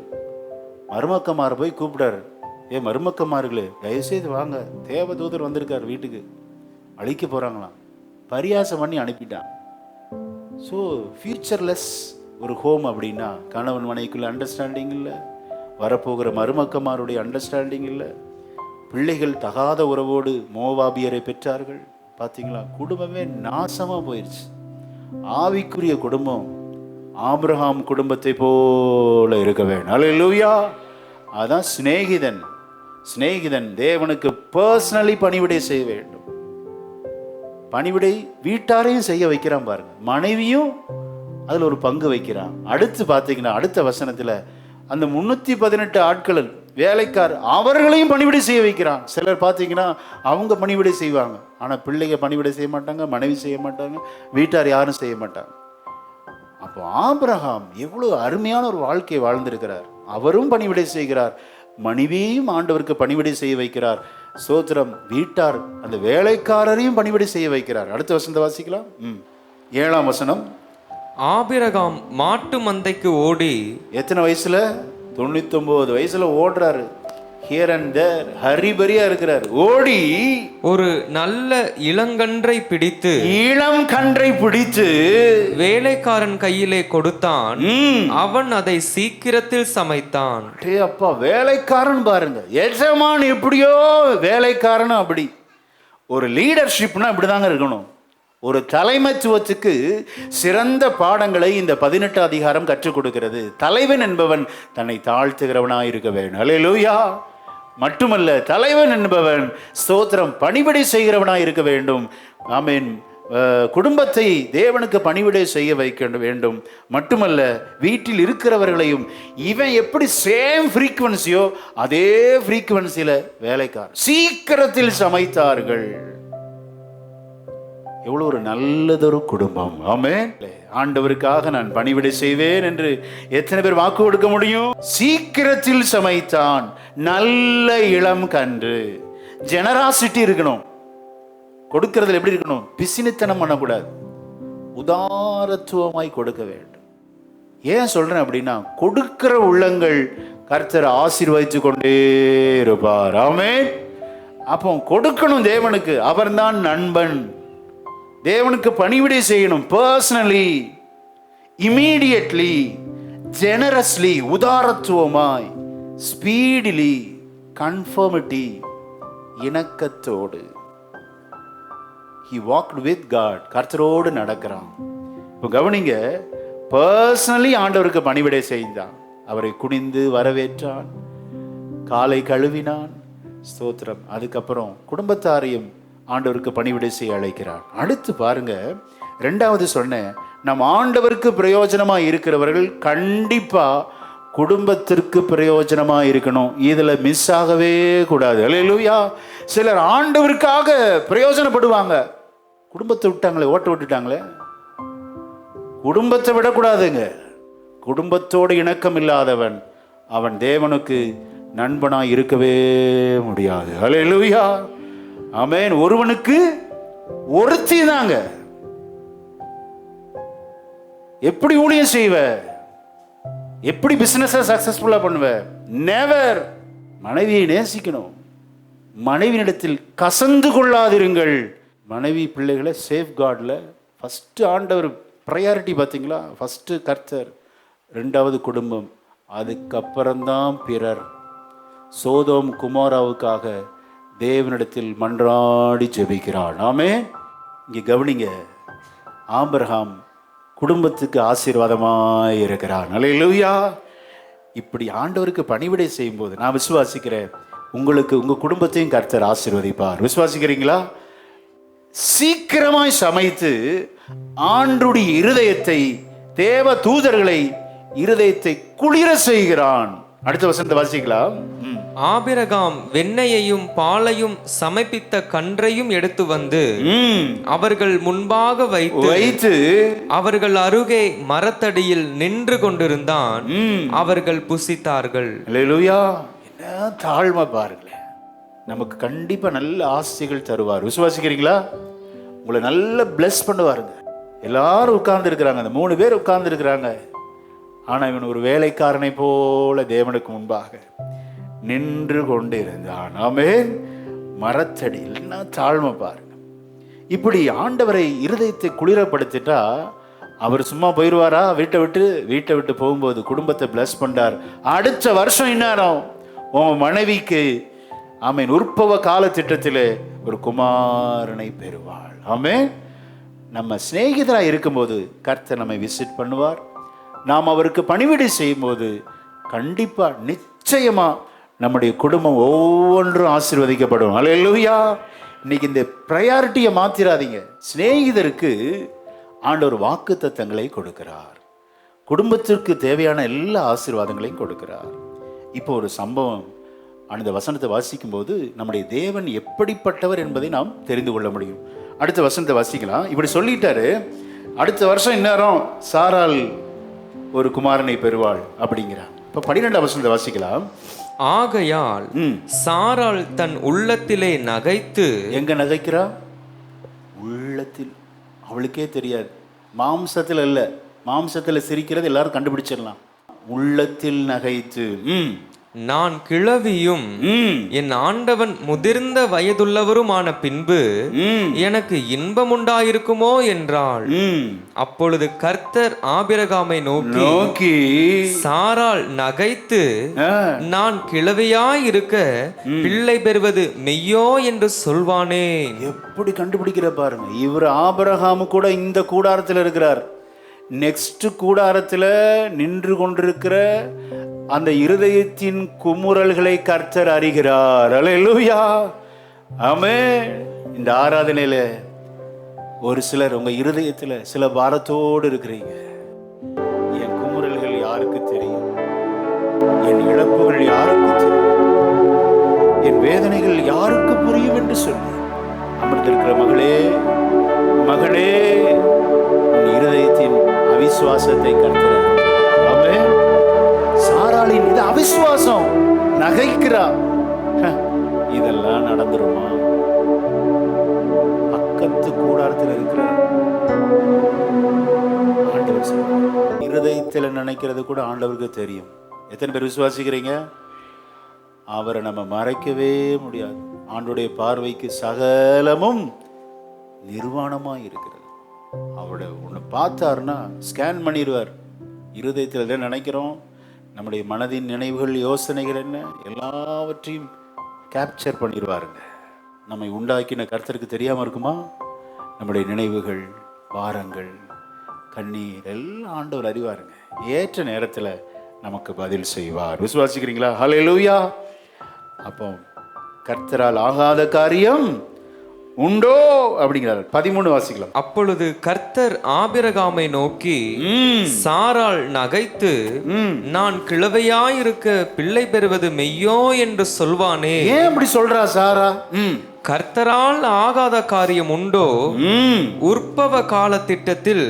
மருமக்கமாரை போய் கூப்பிடாரு, மருமக்கமார்களே தயவுசெய்து வாங்க, தேவதூதர் வந்திருக்கார் வீட்டுக்கு, அழிக்க போறாங்களாம். பரியாசம் பண்ணி அனுப்பிட்டான். ஸோ ஃபியூச்சர்லெஸ் ஒரு ஹோம் அப்படின்னா கணவன் மனைவிக்குள்ள அண்டர்ஸ்டாண்டிங் இல்லை, வரப்போகிற மருமக்கமாருடைய அண்டர்ஸ்டாண்டிங் இல்லை, பிள்ளைகள் தகாத உறவோடு மோவாபியரை பெற்றார்கள். பார்த்தீங்களா, குடும்பமே நாசமா போயிடுச்சு. ஆவிக்குரிய குடும்பம் ஆபிரகாம் குடும்பத்தை போல இருக்க வேண்டும். அல்லேலூயா. அதான் சிநேகிதன். சிநேகிதன் தேவனுக்கு பர்சனலி பணிவிடை செய்ய வேண்டும். பணிவிடை வீட்டாரையும் செய்ய வைக்கிறான் பாருங்க, மனைவியும் அதில் ஒரு பங்கு வைக்கிறான். அடுத்து பார்த்தீங்கன்னா அடுத்த வசனத்தில் அந்த 318 ஆட்கள் வேலைக்கார் அவர்களையும் பணிவிடை செய்ய வைக்கிறான். சிலர் பார்த்தீங்கன்னா அவங்க பணிவிடை செய்வாங்க, ஆனால் பிள்ளைங்க பணிவிடை செய்ய மாட்டாங்க, மனைவி செய்ய மாட்டாங்க, வீட்டார் யாரும் செய்ய மாட்டாங்க. அப்போ ஆபிரகாம் எவ்வளோ அருமையான ஒரு வாழ்க்கையை வாழ்ந்திருக்கிறார். அவரும் பணிவிடை செய்கிறார், மனைவியும் ஆண்டவருக்கு பணிவிடை செய்ய வைக்கிறார். ஸ்தோத்திரம். வீட்டார் அந்த வேலைக்காரரையும் பணிவிடை செய்ய வைக்கிறார். அடுத்த வசனத்தை வாசிக்கலாம். 7ஆம் வசனம். ஆபிரகாம் மாட்டு மந்தைக்கு ஓடி, எத்தனை வயசுல? 99 வயசுல ஓடுறாரு. ஹியர் அண்ட் தேர் ஹரிபரியா இருக்கிறார். ஓடி ஒரு நல்ல இளங்கன்றை பிடித்து, இளம் கன்றை பிடித்து வேலைக்காரன் கையிலே கொடுத்தான். அவன் அதை சீக்கிரத்தில் சமைத்தான். அப்பா, வேலைக்காரன் பாருங்க. எஜமான் எப்படியோ வேலைக்காரன் அப்படி. ஒரு லீடர்ஷிப்னா இப்படிதாங்க இருக்கணும். ஒரு தலைமைத்துவத்துக்கு சிறந்த பாடங்களை இந்த 18 அதிகாரம் கற்றுக் கொடுக்கிறது. தலைவன் என்பவன் தன்னை தாழ்த்துகிறவனாய் இருக்க வேண்டும். அல்லேலூயா. மட்டுமல்ல, தலைவன் என்பவன் ஸ்தோத்திரம் பணிவிடை செய்கிறவனாய் இருக்க வேண்டும். ஆமென். குடும்பத்தை தேவனுக்கு பணிவிடை செய்ய வைக்க வேண்டும். மட்டுமல்ல, வீட்டில் இருக்கிறவர்களையும் இவன் எப்படி சேம் ஃப்ரீக்குவன்சியோ அதே ஃப்ரீக்குவன்சியில வேலைக்காரர் சீக்கிரத்தில் சமைத்தார்கள். எவ்வளவு ஒரு நல்லதொரு குடும்பம். ஆமென். ஆண்டவருக்காக நான் பணிவிடை செய்வேன் என்று எத்தனை பேர் வாக்கு கொடுக்க முடியும்? சீக்கிரத்தில் சமைத்தான். நல்ல இளம் கன்று. ஜெனராசிட்டி இருக்கணும். கொடுக்கிறதுல எப்படி இருக்கணும்? பிசினித்தனம் பண்ணக்கூடாது. உதாரத்துவமாய் கொடுக்க வேண்டும். ஏன் சொல்றேன் அப்படின்னா, கொடுக்கிற உள்ளங்கள் கர்த்தர் ஆசீர்வதித்து கொண்டே இருப்பார். ஆமென். அப்போ கொடுக்கணும் தேவனுக்கு. அவர்தான் நண்பன். தேவனுக்கு பணிவிடை செய்யணும். பர்சனலி, இமீடியட்லி, ஜெனரஸ்லி, உதாரத்துவமாய், ஸ்பீடிலி, கன்ஃபர்மிட்டி, இணக்கத்தோடு. He walked with God. கர்த்தரோடு நடக்கிறான். இப்போ கவனிங்க, பர்சனலி ஆண்டவருக்கு பணிவிடை செய்தான். அவரை குனிந்து வரவேற்றான், காலை கழுவினான். ஸ்தோத்திரம். அதுக்கப்புறம் குடும்பத்தாரையும் ஆண்டவருக்கு பணிவிடை செய்ய அழைக்கிறான். அடுத்து பாருங்க, 2வது சொன்னேன், நம் ஆண்டவருக்கு பிரயோஜனமா இருக்கிறவர்கள் கண்டிப்பா குடும்பத்திற்கு பிரயோஜனமா இருக்கணும். இதுல மிஸ் ஆகவே கூடாது. அல்லேலூயா. சிலர் ஆண்டவருக்காக பிரயோஜனப்படுவாங்க, குடும்பத்தை விட்டாங்களே, ஓட்ட விட்டுட்டாங்களே. குடும்பத்தை விடக்கூடாதுங்க. குடும்பத்தோடு இணக்கம் இல்லாதவன் அவன் தேவனுக்கு நண்பனாய் இருக்கவே முடியாது. அல்லேலூயா. ஆமென். ஒருவனுக்கு ஒருத்தி தாங்க. எப்படி ஊழியம் செய்வ? எப்படி பிசினஸ் சக்சஸ்ஃபுல்லா பண்ணுவ? நெவர். மனைவியை நேசிக்கணும். மனைவியிடத்தில் கசந்து கொள்ளாதிருங்கள். மனைவி பிள்ளைகளை சேஃப் கார்டில் ஃபர்ஸ்ட் ஆண்டவர் ப்ரையாரிட்டி. பார்த்தீங்களா? ஃபர்ஸ்ட் கர்த்தர், 2வது குடும்பம், அதுக்கப்புறம்தான் பிறர். சோதோம் குமாராவுக்காக தேவனிடத்தில் மன்றாடி ஜெபிக்கிறான். ஆமென். இங்கே கவனிங்க, ஆபிரகாம் குடும்பத்துக்கு ஆசீர்வாதமாய் இருக்கிறான். அல்லேலூயா. இப்படி ஆண்டவருக்கு பணிவிடை செய்யும் போது நான் விசுவாசிக்கிறேன், உங்களுக்கு உங்க குடும்பத்தையும் கர்த்தர் ஆசீர்வதிப்பார். விசுவாசிக்கிறீங்களா? சீக்கிரமாய் சமைத்து ஆண்டுடைய இருதயத்தை, தேவ தூதர்களை இருதயத்தை குளிர செய்கிறான். அடுத்த வசனத்தை வாசிக்கலாம். ஆபிரகாம் வெண்ணெயையும் பாலையும் சமைப்பித்த கன்றையும் எடுத்து வந்து அவர்கள் முன்பாக வைத்து அவர்கள் அருகே மரத்தடியில் நின்று கொண்டிருந்தான். அவர்கள் புசித்தார்கள். அல்லேலூயா. என்ன தாழ்மை பாருங்களேன். நமக்கு கண்டிப்பா நல்ல ஆசைகள் தருவார். விசுவாசிக்கிறீங்களா? உங்களை நல்ல பிளஸ் பண்ணுவாருங்க. எல்லாரும் உட்கார்ந்து இருக்கிறாங்க, அந்த 3 பேர் உட்கார்ந்து இருக்கிறாங்க. ஆனா இவன் ஒரு வேலைக்காரனை போல தேவனுக்கு முன்பாக நின்று கொண்டு இருந்தான். ஆமென். மரத்தடியில். என்ன தாழ்மை பாருங்க. இப்படி ஆண்டவரை இருதயத்தை குளிரப்படுத்திட்டா அவர் சும்மா போயிடுவாரா? வீட்டை விட்டு போகும்போது குடும்பத்தை பிளஸ் பண்றார். அடுத்த வருஷம் இந்நேரம் உன் மனைவிக்கு ஆமென் உற்பவ கால திட்டத்தில் ஒரு குமாரனை பெறுவாள். ஆமென். நம்ம சிநேகிதராக இருக்கும்போது கர்த்தர் நம்மை விசிட் பண்ணுவார். நாம் அவருக்கு பணிவிடை செய்யும் போது கண்டிப்பா நிச்சயமா நம்முடைய குடும்பம் ஒவ்வொன்றும் ஆசீர்வதிக்கப்படும். அல்லேலூயா. இன்னைக்கு இந்த ப்ரையாரிட்டியை மாத்திராதீங்க. சிநேகிதருக்கு ஆண்டவர் வாக்குத்தத்தங்களை கொடுக்கிறார். குடும்பத்திற்கு தேவையான எல்லா ஆசீர்வாதங்களையும் கொடுக்கிறார். இப்போ ஒரு சம்பவம், அந்த வசனத்தை வாசிக்கும் போது நம்முடைய தேவன் எப்படிப்பட்டவர் என்பதை நாம் தெரிந்து கொள்ள முடியும். அடுத்த வசனத்தை வாசிக்கலாம். இப்படி சொல்லிட்டாரு, அடுத்த வருஷம் இந்நேரம் சாராள் ஒரு குமாரனை பெறுவாள் அப்படிங்கிறார். இப்போ 12ஆம் வசனத்தை வாசிக்கலாம். ஆகையால் சாராள் தன் உள்ளத்திலே நகைத்து. எங்க நகைக்கிறா? உள்ளத்தில். அவளுக்கே தெரியாது, மாம்சத்தில் இல்ல. மாம்சத்தில் சிரிக்கிறது எல்லாரும் கண்டுபிடிச்சிடலாம். உள்ளத்தில் நகைத்து, நான் கிழவியும் என் ஆண்டவன் முதிர்ந்த வயதுள்ளவருமான பின்பு எனக்கு இன்பம் உண்டாயிருக்குமோ என்றாள். அப்பொழுது கர்த்தர் ஆபிரகாமை நோக்கி சாராள் நகைத்து, நான் கிழவியாயிருக்க பிள்ளை பெறுவது மெய்யோ என்று சொல்வானே. எப்படி கண்டுபிடிக்கிற பாருங்க. இவர் ஆபிரகாமு கூட இந்த கூடாரத்தில் இருக்கிறார். நெக்ஸ்ட் கூடாரத்தில் நின்று கொண்டிருக்கிற அந்த இருதயத்தின் குமுறல்களை கர்த்தர் அறிகிறார். அல்லேலூயா, ஆமென். இந்த ஆராதனையில ஒரு சிலர் உங்க இருதயத்தில் சில பாரத்தோடு இருக்கிறீங்க. என் குமுறல்கள் யாருக்கு தெரியும்? என் இழப்புகள் யாருக்கு தெரியும்? என் வேதனைகள் யாருக்கு புரியும் என்று சொல்லி அமர்ந்திருக்கிற மகளே, மகளே, உன் இருதயத்தின் அவிசுவாசத்தை கர்த்தர். ஆமென். சாராளின் இது அவிசுவாசம், நகைக்கிறா. இதெல்லாம் நடந்துருமா? பக்கத்து கூடாரத்தில் இருக்கிற ஆண்டவர் சொல்றார், இருதயத்தில் நினைக்கிறது கூட ஆண்டவருக்கு தெரியும். எத்தனை பேர் விசுவாசிக்கிறீங்க? அவரை நம்ம மறைக்கவே முடியாது. ஆண்டவருடைய பார்வைக்கு சகலமும் நிர்வாணமா இருக்கிறது. அவரை ஒன்று பார்த்தாருன்னா ஸ்கேன் பண்ணிடுவார். இருதயத்தில் என்ன நினைக்கிறோம், நம்முடைய மனதின் நினைவுகள், யோசனைகள் என்ன, எல்லாவற்றையும் கேப்சர் பண்ணிடுவாருங்க. நம்மை உண்டாக்கின கர்த்தருக்கு தெரியாமல் இருக்குமா? நம்முடைய நினைவுகள், பாரங்கள், கண்ணீர் எல்லாம் ஆண்டவர் அறிவாருங்க. ஏற்ற நேரத்தில் நமக்கு பதில் செய்வார். விசுவாசிக்கிறீங்களா? ஹல்லேலூயா. அப்போ கர்த்தரால் ஆகாத காரியம் உண்டோ அப்படிங்கிறார். 13 வாசிக்கலாம். அப்பொழுது கர்த்தர் ஆபிரகாமை நோக்கி சாராள் நகைத்து, நான் கிழவையாயிருக்க பிள்ளை பெறுவது மெய்யோ என்று சொல்வானே. ஏன் அப்படி சொல்றா சாரா? கர்த்தரால் ஆகாத காரியம் உண்டோ? உற்பவ கால திட்டத்தில்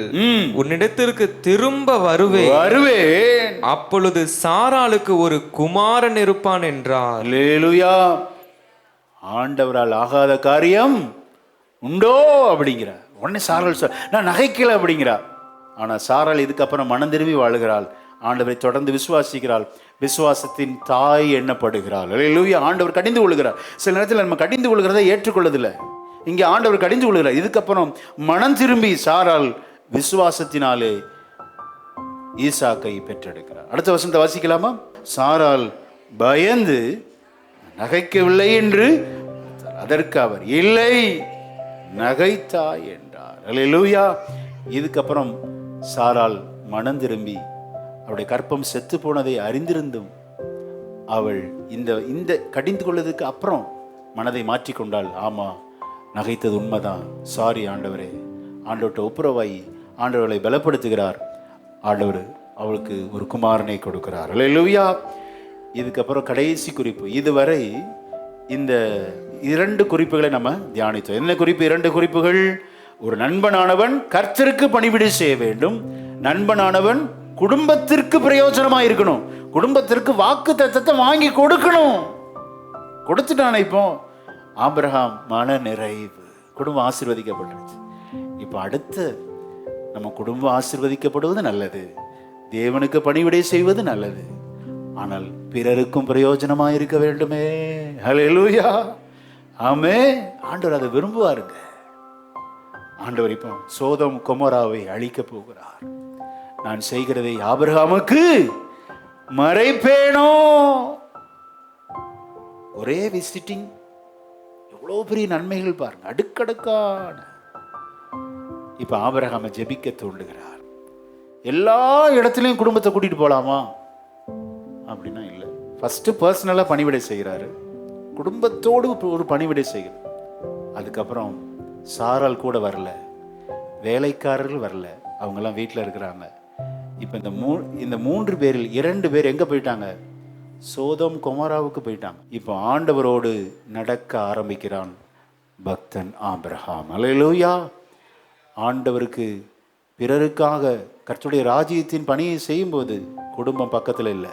உன்னிடத்திற்கு திரும்ப வருவேன். அப்பொழுது சாராளுக்கு ஒரு குமாரன் இருப்பான் என்றார். அல்லேலூயா. ஆண்டவரால் ஆகாத காரியம் உண்டோ அப்படிங்கிறா. உடனே சாராள் நான் நகைக்கல அப்படிங்கிறா. ஆனா சாராள் இதுக்கப்புறம் மனம் திரும்பி வாழுகிறாள். ஆண்டவரை தொடர்ந்து விசுவாசிக்கிறாள். விசுவாசத்தின் தாய் எண்ணப்படுகிறாள். அல்லேலூயா. ஆண்டவர் கடிந்து கொள்கிறார். சில நேரத்தில் நம்ம கடிந்து கொள்கிறதை ஏற்றுக்கொள்ளதில்லை. இங்கே ஆண்டவர் கடிந்து கொள்கிறார். இதுக்கப்புறம் மனம் திரும்பி சாராள் விசுவாசத்தினாலே ஈசாக்கை பெற்றெடுக்கிறார். அடுத்த வசனத்தை வாசிக்கலாமா? சாராள் பயந்து நகைக்கவில்லை என்று, அதற்கு அவர் இல்லை நகைத்தாய் என்றார். அல்லேலூயா. இதுக்கப்புறம் சாராள் மனம் திரும்பி அவருடைய கற்பம் செத்து போனதை அறிந்திருந்தும் அவள் இந்த கடிந்து கொள்ளதுக்கு அப்புறம் மனதை மாற்றிக்கொண்டாள். ஆமா, நகைத்தது உண்மைதான், சாரி ஆண்டவரே. ஆண்டவர்கிட்ட ஒப்புரவாயி ஆண்டவர்களை பலப்படுத்துகிறார். ஆண்டவர் அவளுக்கு ஒரு குமாரனை கொடுக்கிறார். அல்லேலூயா. இதுக்கப்புறம் கடைசி குறிப்பு. இதுவரை இந்த 2 குறிப்புகளை நம்ம தியானித்தோம். என்ன குறிப்பு? 2 குறிப்புகள். ஒரு நண்பனானவன் கர்த்தருக்கு பணிவிடை செய்ய வேண்டும். நண்பனானவன் குடும்பத்திற்கு பிரயோஜனமாக இருக்கணும். குடும்பத்திற்கு வாக்கு தத்தத்தை வாங்கி கொடுக்கணும். கொடுத்துட்டானே. இப்போ ஆபிரகாம் மன நிறைவு, குடும்பம் ஆசீர்வதிக்கப்பட்டுருச்சு. இப்போ அடுத்து நம்ம குடும்பம் ஆசீர்வதிக்கப்படுவது நல்லது, தேவனுக்கு பணிவிடை செய்வது நல்லது. ஆனால் பிறருக்கும் பிரயோஜனமாக இருக்க வேண்டுமே. ஹல்லேலூயா, ஆமென். ஆண்டவர் அதை விரும்புவாருங்க. ஆண்டவர் இப்போ சோதம் கொமோராவை அழிக்க போகிறார். நான் செய்கிறதை ஆபிரகாமுக்கு மறைப்பேனோ? ஒரே விசிட்டிங், எவ்வளோ பெரிய நன்மைகள் பாருங்க, அடுக்கடுக்கான. இப்ப ஆபிரகாமை ஜெபிக்க தூண்டுகிறார். எல்லா இடத்துலையும் குடும்பத்தை கூட்டிட்டு போலாமா அப்படின்னா இல்லை. ஃபர்ஸ்ட் பர்சனலாக பணிவிடை செய்கிறாரு, குடும்பத்தோடு ஒரு பணிவிடை செய்கிறார். அதுக்கப்புறம் சாராள் கூட வரல, வேலைக்காரர்கள் வரல, அவங்கெல்லாம் வீட்டில் இருக்கிறாங்க. இப்போ இந்த 3 பேரில் 2 பேர் எங்கே போயிட்டாங்க? சோதோம் கொமோராவுக்கு போயிட்டாங்க. இப்போ ஆண்டவரோடு நடக்க ஆரம்பிக்கிறான் பக்தன் ஆபிரகாம். அல்லேலூயா. ஆண்டவருக்கு பிறருக்காக கர்த்தருடைய ராஜ்யத்தின் பணியை செய்யும்போது குடும்பம் பக்கத்தில் இல்லை,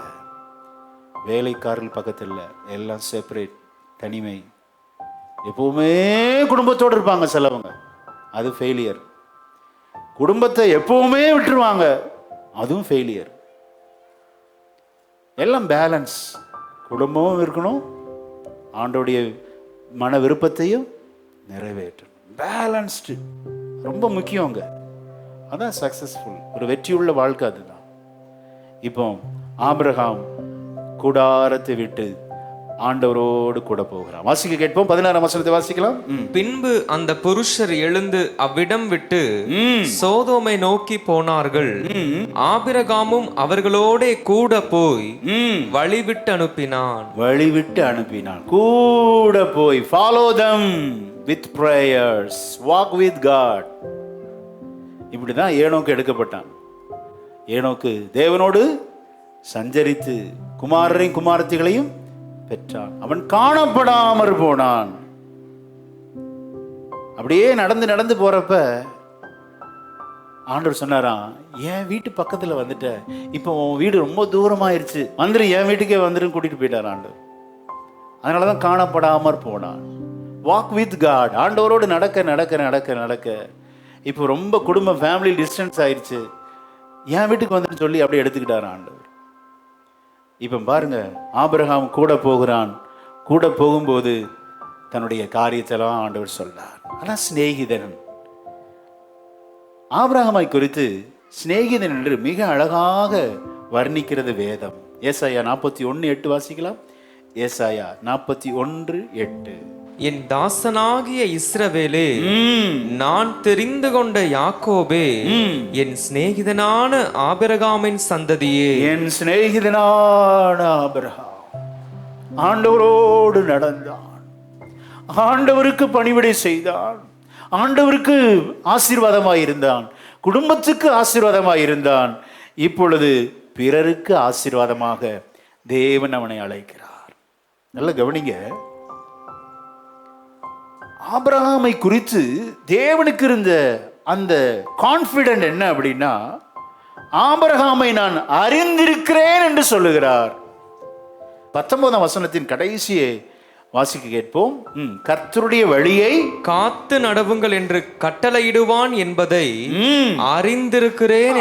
வேலைக்காரர்கள் பக்கத்தில் இல்லை, எல்லாம் செப்பரேட், தனிமை. எப்பவுமே குடும்பத்தோடு இருப்பாங்க சிலவங்க, அது ஃபெயிலியர். குடும்பத்தை எப்பவுமே விட்டுருவாங்க, அதுவும் ஃபெயிலியர். எல்லாம் பேலன்ஸ். குடும்பமும் இருக்கணும், ஆண்டோடைய மன விருப்பத்தையும் நிறைவேற்றணும். பேலன்ஸ்டு ரொம்ப முக்கியங்க. அதான் சக்சஸ்ஃபுல், ஒரு வெற்றியுள்ள வாழ்க்கை அதுதான். இப்போ ஆபிரகாம் கூடாரத்தை விட்டு ஆண்டவரோடு கூட போகிறான். வாசிக்க கேட்போம். 16ஆம் வசனத்தை வாசிக்கலாம். பின்பு அந்த புருஷர் எழுந்து அவ்விடம் விட்டு சோதோமை நோக்கி போனார்கள். ஆபிரகாமும் அவர்களோட கூட போய் வழிவிட்டு அனுப்பினான். கூட போய் follow them with prayers, walk with God. இப்படிதான் ஏனோக்கு எடுக்கப்பட்டான். ஏனோக்கு தேவனோடு சஞ்சரித்து குமாரரையும் குமாரத்திகளையும் பெற்றான். அவன் காணப்படாமற் போனான். அப்படியே நடந்து போறப்ப ஆண்டவர் சொன்னாராம், என் வீட்டு பக்கத்துல வந்துட்ட, இப்போ உன் வீடு ரொம்ப தூரமாயிருச்சு, வந்துரு, என் வீட்டுக்கே வந்துருன்னு கூட்டிட்டு போயிட்டார் ஆண்டவர். அதனாலதான் காணப்படாமற் போனான். வாக் வித் காட், ஆண்டவரோடு நடக்க இப்போ ரொம்ப குடும்ப ஃபேமிலி டிஸ்டன்ஸ் ஆயிடுச்சு, என் வீட்டுக்கு வந்துட்டு சொல்லி அப்படியே எடுத்துக்கிட்டார் ஆண்டவர். இப்போ பாருங்க, ஆபிரகாம் கூட போகிறான். கூட போகும்போது தன்னுடைய காரியத்தெல்லாம் ஆண்டவர் சொல்றார். அதான் சிநேகிதன். ஆபிரகாமை குறித்து சிநேகிதன் என்று மிக அழகாக வர்ணிக்கிறது வேதம். ஏசாயா 41:8 வாசிக்கலாம். ஏசாயா 41:8. என் தாசனாகிய இஸ்ரவேலே, நான் தெரிந்து கொண்ட யாக்கோபே, என் சிநேகிதனான ஆபிரகாமின் சந்ததியே. என் சிநேகிதனான ஆபிரகாம் ஆண்டவரோடு நடந்தான், ஆண்டவருக்கு பணிவிடை செய்தான், ஆண்டவருக்கு ஆசீர்வாதமாயிருந்தான், குடும்பத்துக்கு ஆசீர்வாதமாயிருந்தான். இப்பொழுது பிறருக்கு ஆசீர்வாதமாக தேவன் அவனை அழைக்கிறார். நல்ல கவனிங்க, ஆபிரகாமை குறித்து தேவனுக்கு இருந்த அந்த கான்ஃபிடென்ட் என்ன அப்படின்னா, ஆபிரகாமை நான் அறிந்திருக்கிறேன் என்று சொல்லுகிறார். 19ஆம் வசனத்தின் கடைசியை வாசிக்க கேட்போம். கர்த்தருடைய வழியை காத்து நடவுங்கள் என்று கட்டளையிடுவான் என்பதை அறிந்திருக்கிறேன்.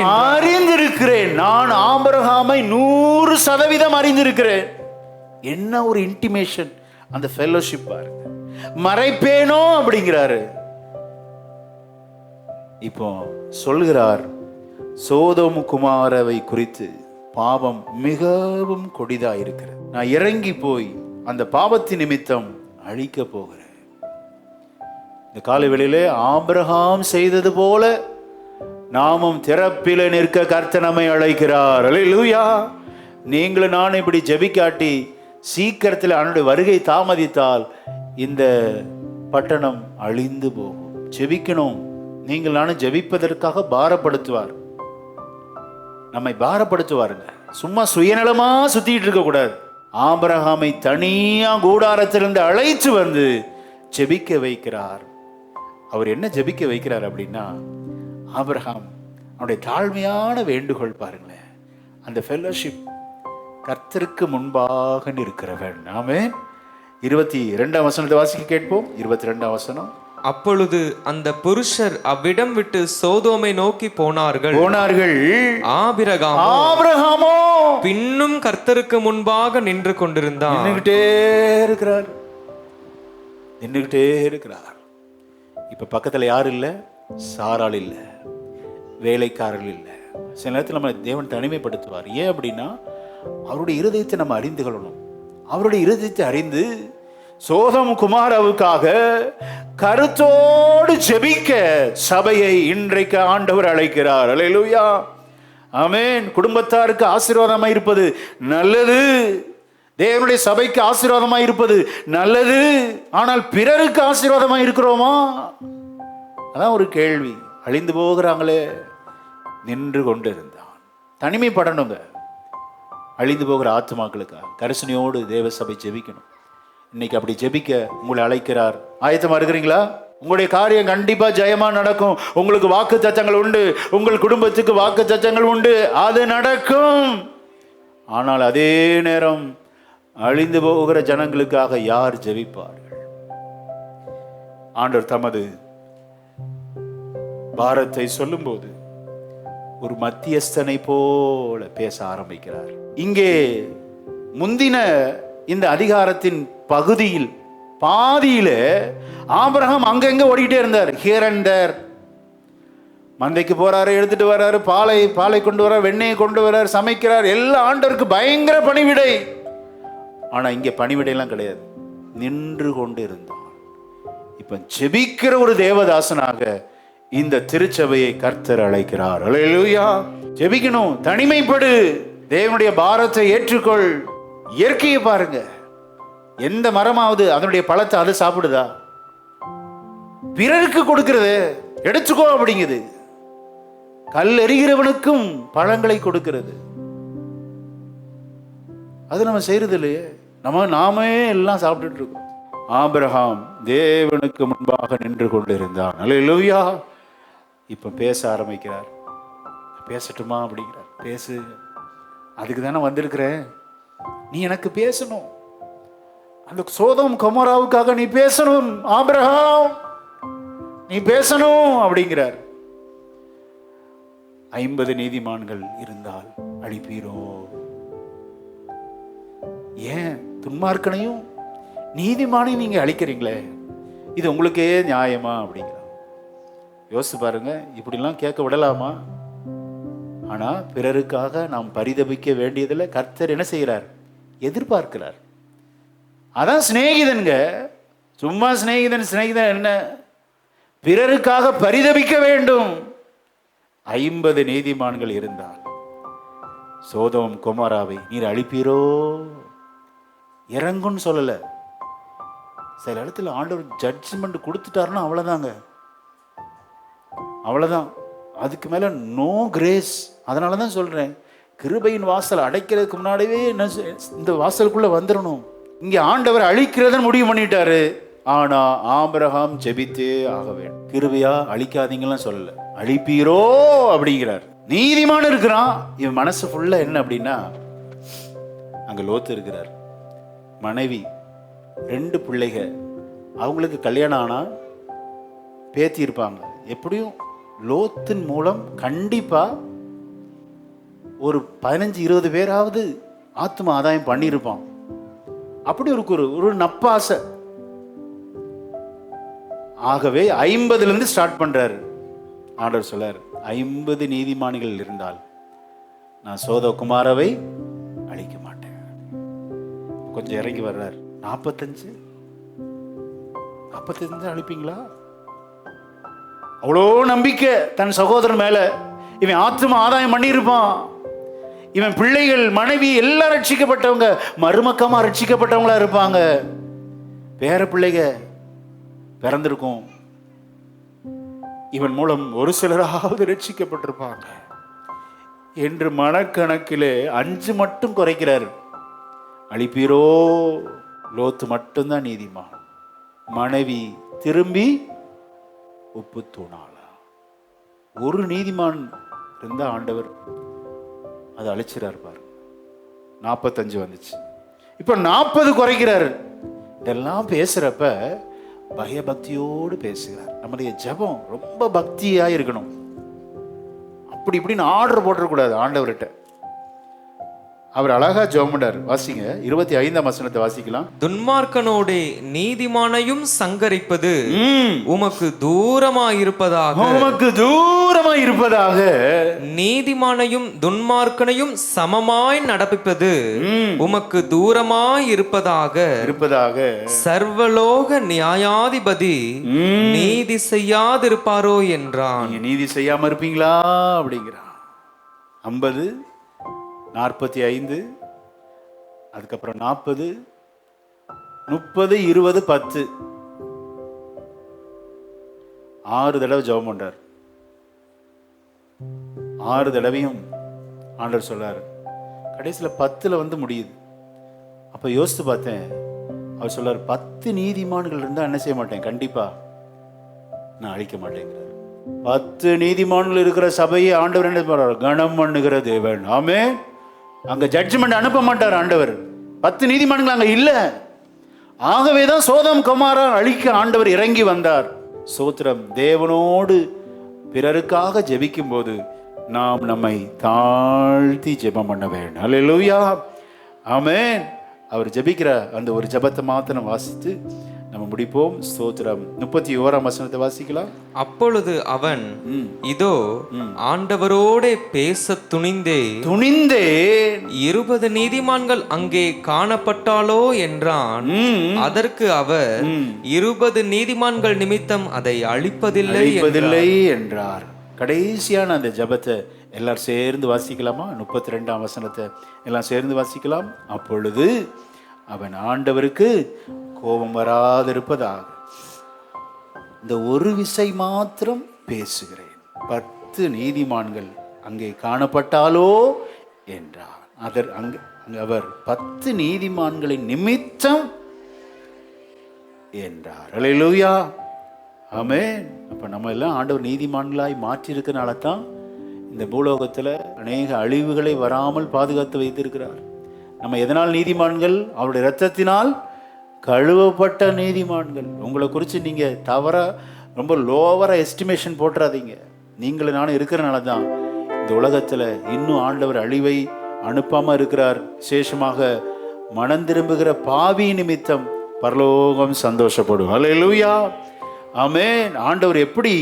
நான் ஆபிரகாமை 100% அறிந்திருக்கிறேன். என்ன ஒரு இன்டிமேஷன், அந்த ஃபெல்லோஷிப் பாருங்க. மறைப்பேனோ அப்படிங்கிறாரு. இப்போ சொல்கிறார், சோதோம் குமாரவை குறித்து பாவம் மிகவும் கொடிதா இருக்கிறது, நான் இறங்கி போய் அந்த பாவத்தின் நிமித்தம் அழிக்க போகிறேன். இந்த காலை வேளையிலே ஆபிரகாம் செய்தது போல நாமும் திறப்பில நிற்க கர்த்தர் நம்மை அழைக்கிறார். அல்லேலூயா. நீங்களும் நானும் இப்படி ஜெபிக்காட்டி சீக்கிரத்தில் அவனுடைய வருகை தாமதித்தால் இந்த பட்டணம் அழிந்து போகும். ஜெபிக்கணும். நீங்கள் நானும் ஜெபிப்பதற்காக பாரப்படுத்துவார், நம்மை பாரப்படுத்துவாருங்க. சும்மா சுயநலமா சுத்திட்டு இருக்க கூடாது. ஆபிரகாமை தனியா கூடாரத்திலிருந்து அழைத்து வந்து ஜெபிக்க வைக்கிறார். அவர் என்ன ஜெபிக்க வைக்கிறார் அப்படின்னா, ஆபிரகாம் அவனுடைய தாழ்மையான வேண்டுகோள் பாருங்களேன், அந்த ஃபெல்லோஷிப், கர்த்தருக்கு முன்பாக நிற்கிறவன். ஆமென். 22ஆம் வசனத்தை வாசிக்க கேட்போம். 22ஆம் வசனம். அப்பொழுது அந்த புருஷர் அவ்விடம் விட்டு சோதோமை நோக்கி போனார்கள். ஆபிரகாமோ பின்னும் கர்த்தருக்கு முன்பாக நின்று கொண்டிருந்தான். நின்றுகிட்டே இருக்கிறார். இப்ப பக்கத்துல யாரும் இல்ல, சாராள் இல்ல, வேலைக்காரர்கள் இல்ல. சில நேரத்தில் நம்ம தேவன் தனிமைப்படுத்துவார். ஏன் அப்படின்னா, அவருடைய இருதயத்தை நம்ம அறிந்து கொள்ளணும். அவருடைய இருதயத்தை அறிந்து சோதம் குமாரவுக்காக கருத்தோடு ஜெபிக்க சபையை இன்றைக்கு ஆண்டவர் அழைக்கிறார். அல்லேலூயா. ஆமென். குடும்பத்தாருக்கு ஆசீர்வாதமாய் இருப்பது நல்லது, தேவனுடைய சபைக்கு ஆசீர்வாதமாய் இருப்பது நல்லது. ஆனால் பிறருக்கு ஆசீர்வாதமாய் இருக்கிறோமா? அதான் ஒரு கேள்வி. அழிந்து போகிறாங்களே. நின்று கொண்டு இருந்தான். தனிமைப்படணுங்க. அழிந்து போகிற ஆத்துமாக்களுக்காக கரிசனையோடு தேவ சபை ஜெபிக்கணும். இன்னைக்கு அப்படி ஜெபிக்க உங்களை அழைக்கிறார். ஆயத்தமா இருக்கிறீங்களா? உங்களுடைய காரியம் கண்டிப்பா ஜெயமா நடக்கும். உங்களுக்கு வாக்கு தத்தங்கள் உண்டு, உங்கள் குடும்பத்துக்கு வாக்கு தத்தங்கள் உண்டு, அது நடக்கும். ஆனால் அதே நேரம் அழிந்து போகிற ஜனங்களுக்காக யார் ஜெபிப்பார்கள்? ஆண்டவர் தமது பாரத்தை சொல்லும்போது ஒரு மத்தியஸ்தனை போல பேச ஆரம்பிக்கிறார். இங்கே முந்தின இந்த அதிகாரத்தின் பகுதியில் பாதியில ஆபிரகாம் அங்கங்க ஓடிக்கிட்டே இருந்தார். ஹியர் அண்ட் தேர். மந்தைக்கு போறாரு, எடுத்துட்டு வர்றாரு, பாலை கொண்டு வர்றார், வெண்ணெயை கொண்டு வர்றார், சமைக்கிறார். எல்லா ஆண்டவருக்கு பயங்கர பணிவிடை. ஆனா இங்க பணிவிடையெல்லாம் கிடையாது. நின்று கொண்டு இருந்தார். இப்ப ஜெபிக்கிற ஒரு தேவதாசனாக இந்த திருச்சபையை கர்த்தர் அழைக்கிறார். அல்லேலூயா. ஜெபிக்கணும், தனிமைப்படு, தேவனுடைய பாரத்தை ஏற்றுக்கொள். இயற்கையை பாருங்க. எந்த மரமாவது அதனுடைய பழத்தை அது சாப்பிடுதா? பிறருக்கு கொடுக்கிறது எடுத்துக்கோ அப்படிங்குது. கல் எறிகிறவனுக்கும் பழங்களை கொடுக்கிறது. அது நம்ம செய்யறது இல்லையே. நாமே எல்லாம் சாப்பிட்டுட்டு இருக்கோம். ஆபிரகாம் தேவனுக்கு முன்பாக நின்று கொண்டிருந்தான். அல்லேலூயா. இப்ப பேச ஆரம்பிக்கிறார். பேசட்டுமா அப்படிங்கிறார். பேசு, அதுக்கு தானே வந்திருக்கிறேன். நீ எனக்கு பேசணும். அந்த சோதோம் கொமோராவுக்காக நீ பேசணும் ஆபிரகாம், நீ பேசணும் அப்படிங்கிறார். 50 நீதிமான்கள் இருந்தால் அழிப்பீரோ? ஏன் துன்மார்க்கனையும் நீதிமானையும் நீங்க அழிக்கிறீங்களே, இது உங்களுக்கே நியாயமா அப்படிங்கிறார். யோசிச்சு பாருங்க, இப்படிலாம் கேட்க விடலாமா? ஆனா பிறருக்காக நாம் பரிதபிக்க வேண்டியதில் கர்த்தர் என்ன செய்கிறார்? எதிர்பார்க்கிறார். அதான் சிநேகிதன்க. சும்மா சிநேகிதன் என்ன? பிறருக்காக பரிதபிக்க வேண்டும். 50 நீதிமான்கள் இருந்தால் சோதோம் கொமோராவை நீர் அழிப்பீரோ? இறங்குன்னு சொல்லல. சில இடத்துல ஆண்டவர் ஜட்ஜ்மெண்ட் கொடுத்துட்டாருன்னா அவ்வளவுதாங்க, அவ்வளவுதான். அதுக்கு மேல நோ கிரேஸ். அதனாலதான் சொல்றேன், கிருபையின் வாசல் அடைக்கிறதுக்கு முன்னாடியே இந்த வாசலுக்குள்ள வந்துடணும். இங்க ஆண்டவர் அழிக்கிறத முடிவு பண்ணிட்டாரு. ஆனா ஆபிரகாம் ஜெபித்தே ஆக வேண்டும். கிருபையா அழிக்காதீங்கலாம் சொல்லல, அழிப்பீரோ அப்படிங்கிறார். நீதிமான் இருக்கிறான். இவன் மனசு ஃபுல்லா என்ன அப்படின்னா, அங்க லோத்து இருக்கிறார், மனைவி, 2 பிள்ளைங்க. அவங்களுக்கு கல்யாணம் ஆனா பேத்தி இருப்பாங்க. எப்படியும் லோத்தின் மூலம் கண்டிப்பா ஒரு 15-20 பேராவது ஆத்ம ஆதாயம் பண்ணியிருப்பான். அப்படி ஒரு நப்பாசை. ஆகவே 50 ஸ்டார்ட் பண்றாரு. ஆண்டவர் சொல்றார், 50 நீதிமான்கள் இருந்தால் நான் சோதோ குமாரவை அழிக்க மாட்டேன். கொஞ்சம் இறங்கி வர்றார். 45 அழிப்பீங்களா? அவ்வளோ நம்பிக்கை தன் சகோதரன் மேல. இவன் ஆத்ம ஆதாயம் பண்ணியிருப்பான். இவன் பிள்ளைகள், மனைவி எல்லாம் ரட்சிக்கப்பட்டவங்க, மருமக்கமா ரட்சிக்கப்பட்டவங்களா இருப்பாங்க. பேர பிள்ளைங்க பிறந்திருக்கும். இவன் மூலம் ஒரு சிலராவது ரட்சிக்கப்பட்டிருப்பாங்க என்று மனக்கணக்கிலே 5 மட்டும் குறைக்கிறார். அழிப்பீரோ? லோத்து மட்டும்தான் நீதிமான். மனைவி திரும்பி உப்பு தூணாளா. ஒரு நீதிமான் இருந்தா ஆண்டவர் அதை அழிச்சிடாரு பாரு. 45 வந்துச்சு. இப்ப 40 குறைக்கிறார். இதெல்லாம் பேசுறப்ப பயபக்தியோடு பேசுகிறார். நம்முடைய ஜெபம் ரொம்ப பக்தியா இருக்கணும். அப்படி இப்படின்னு ஆர்டர் போட்டுறக்கூடாது ஆண்டவர்கிட்ட. அவர் அழகா ஜெபம் பண்றார். வாசிங்க, 25ஆம் வசனத்தை வாசிக்கலாம். துன்மார்க்கனோடே நீதிமானையும் சங்கரிப்பது உமக்கு தூரமாயிருப்பதாக, உமக்கு தூரமாயிருப்பதாக. நீதிமானையும் துன்மார்க்கனையும் சமமாய் நடப்பிப்பது உமக்கு தூரமாயிருப்பதாக சர்வலோக நியாயாதிபதி நீதி செய்யாதிருப்பாரோ என்றான். நீதி செய்யாம இருப்பீங்களா அப்படிங்கிறான். 50, 45, அதுக்கப்புறம் 40, 30, 20, 10, 6 தடவை ஜெபம் பண்றார். 6 தடவையும் ஆண்டவர் சொல்றாரு. கடைசியில் 10 முடியுது. அப்ப யோசித்து பார்த்தேன். அவர் சொல்றாரு, 10 நீதிமான்கள் இருந்தா என்ன செய்ய மாட்டேன், கண்டிப்பா நான் அழிக்க மாட்டேங்கிறார். 10 நீதிமான்கள் இருக்கிற சபையை ஆண்டவர் என்ன பண்றாரு? கணம் பண்ணுகிற தேவன். ஆமென். அங்க ஜட்ஜ்மெண்ட் அனுப்ப மாட்டார் ஆண்டவர். 10 நீதிமான்கள் அங்க இல்ல. ஆகவேதான் சோதம் கொமாரா அழிக்க ஆண்டவர் இறங்கி வந்தார். சோத்திரம். தேவனோடு பிறருக்காக ஜெபிக்கும் போது நாம் நம்மை தாழ்த்தி ஜெபம் பண்ண வேண்டும். அல்லேலூயா, ஆமென். அவர் ஜெபிக்கிற அந்த ஒரு ஜெபத்தை மாத்திரம் வாசித்து நம்ம முடிப்போம். ஸ்தோத்திரம். 31ஆம் வசனத்தை வாசிக்கலாம். அப்பொழுது அவன், இதோ ஆண்டவரோடே பேச துணிந்தே 20 நீதிமான்கள் அங்கே காணப்பட்டாலோ என்றான். அதற்கு அவர், 20 நீதிமான்கள் நிமித்தம் அதை அழிப்பதில்லை என்றார். கடைசியான அந்த ஜெபத்தை எல்லாரும் சேர்ந்து வாசிக்கலாமா? 32ஆம் வசனத்தை எல்லாம் சேர்ந்து வாசிக்கலாம். அப்பொழுது அவன் ஆண்டவருக்கு கோபம் வராதிருப்பதாக இந்த ஒரு விசை மாத்திரம் பேசுகிறேன், 10 நீதிமான்கள் அங்கே காணப்பட்டாலோ என்றார். அவர் 10 நீதிமான்களின் நிமித்தம் என்றார். அல்லேலூயா, ஆமென். அப்ப நம்ம எல்லாம் ஆண்டவர் நீதிமான்களாய் மாற்றி இருக்கனால தான் இந்த பூலோகத்துல அநேக அழிவுகளை வராமல் பாதுகாத்து வைத்திருக்கிறார். நம்ம எதனால் நீதிமான்கள்? அவருடைய இரத்தத்தினால் கழுவப்பட்ட நீதிமான்கள். உங்களை குறித்து நீங்க தவறா ரொம்ப லோவரா எஸ்டிமேஷன் போட்டுறாதீங்க. நீங்களும் நானும் இருக்கிறனால தான் இந்த உலகத்துல இன்னும் ஆண்டவர் அழிவை அனுப்பாம இருக்கிறார். விசேஷமாக மனம் திரும்புகிற பாவி நிமித்தம் பரலோகம் சந்தோஷப்படும். அல்லேலூயா, ஆமென். ஆண்டவர் எப்படி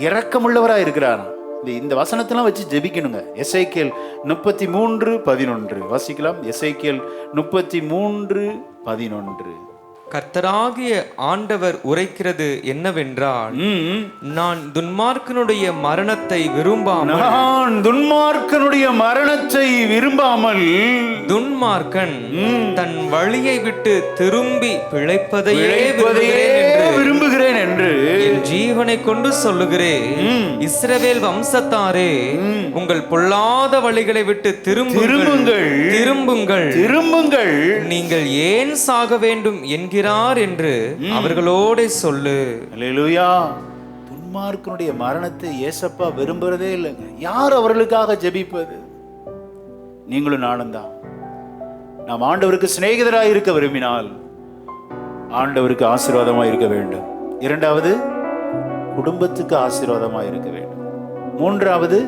இரக்கமுள்ளவரா இருக்கிறார். இந்த வசனத்தெல்லாம் வச்சு ஜெபிக்கணுங்க. எசேக்கியேல் 33:11 வாசிக்கலாம். எசேக்கியேல் 33:11. கர்த்தராகிய ஆண்டவர் உரைக்கிறது என்னவென்றால், நான் துன்மார்க்கனுடைய மரணத்தை விரும்பாமல் துன்மார்க்கன் தன் வழியை விட்டு திரும்பி பிழைப்பதையே விரும்புகிறேன் என்று என் ஜீவனை கொண்டு சொல்லுகிறேன். இஸ்ரவேல் வம்சத்தாரே, உங்கள் பொல்லாத வழிகளை விட்டு திரும்புங்கள். நீங்கள் ஏன் சாக வேண்டும் என்கிறார் என்று அவர்களோட சொல்லு. அல்லேலூயா. துன்மார்க்கனுடைய மரணத்தை ஏசப்பா விரும்புறதே இல்லைங்க. யார் அவர்களுக்காக ஜெபிப்பது? நீங்களும் நானும் தான். நாம் ஆண்டவருக்கு சிநேகிதராய் இருக்க விரும்பினால் ஆண்டவருக்கு ஆசீர்வாதமாய் இருக்க வேண்டும். 2வது, குடும்பத்துக்கு ஆசீர்வாதமாய் இருக்க வேண்டும். 3வது,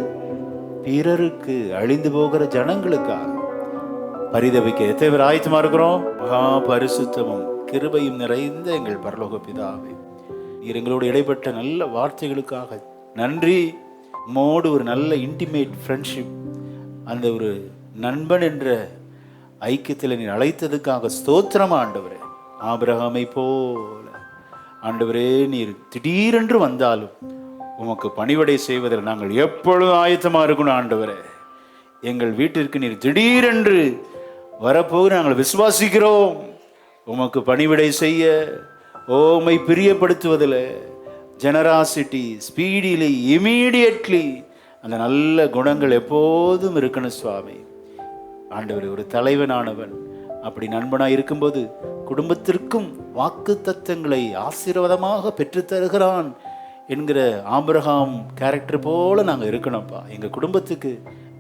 பிறருக்கு அழிந்து போகிற ஜனங்களுக்காக பரிதவிக்க எத்தனை பேர் ஆயத்தமா இருக்கிறோம்? மகா பரிசுத்தமும் கிருபையும் நிறைந்த எங்கள் பரலோக பிதாவே, நீர் எங்களோடு இடைப்பட்ட நல்ல வார்த்தைகளுக்காக நன்றி. உம்மோடு ஒரு நல்ல இன்டிமேட் ஃப்ரெண்ட்ஷிப், அந்த ஒரு நண்பன் என்ற ஐக்கியத்தில் நீர் அழைத்ததுக்காக ஸ்தோத்திரம் ஆண்டவரே. ஆபிரகாமை போல ஆண்டவரே, நீர் திடீரென்று வந்தாலும் உமக்கு பணிவிடை செய்வதில் நாங்கள் எப்பொழுதும் ஆயத்தமா இருக்கணும் ஆண்டவரே. எங்கள் வீட்டிற்கு நீர் திடீரென்று வரப்போக நாங்கள் விசுவாசிக்கிறோம். உமக்கு பணிவிடை செய்ய, உம்மை பிரியப்படுத்துவதில் ஜெனராசிட்டி, ஸ்பீடிலி, இமீடியட்லி அந்த நல்ல குணங்கள் எப்போதும் இருக்கணும் சுவாமி. ஆண்டவர் ஒரு தலைவனானவன் அப்படி நண்பனாக இருக்கும்போது குடும்பத்திற்கும் வாக்கு தத்தங்களை ஆசீர்வாதமாக பெற்றுத்தருகிறான் என்கிற ஆபிரகாம் கேரக்டர் போல நாங்கள் இருக்கணும்ப்பா. எங்கள் குடும்பத்துக்கு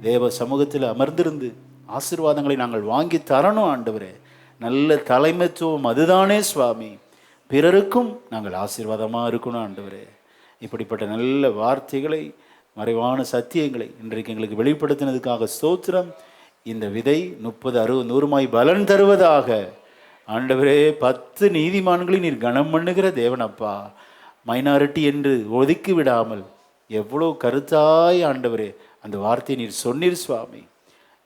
தேவ சமூகத்தில் அமர்ந்திருந்து ஆசீர்வாதங்களை நாங்கள் வாங்கி தரணும் ஆண்டவரே. நல்ல தலைமைத்துவம் அதுதானே சுவாமி. பிறருக்கும் நாங்கள் ஆசீர்வாதமாக இருக்கணும் ஆண்டவரே. இப்படிப்பட்ட நல்ல வார்த்தைகளை, மறைவான சத்தியங்களை இன்றைக்கு எங்களுக்கு வெளிப்படுத்தினதுக்காக ஸ்தோத்திரம். இந்த விதை 30, 60, 100 பலன் தருவதாக ஆண்டவரே. 10 நீதிமான்களை நீர் கனம் பண்ணுகிற தேவனப்பா. மைனாரிட்டி என்று ஒதுக்கி விடாமல் எவ்வளோ கருத்தாய் ஆண்டவரே அந்த வார்த்தையை நீர் சொன்னீர் சுவாமி.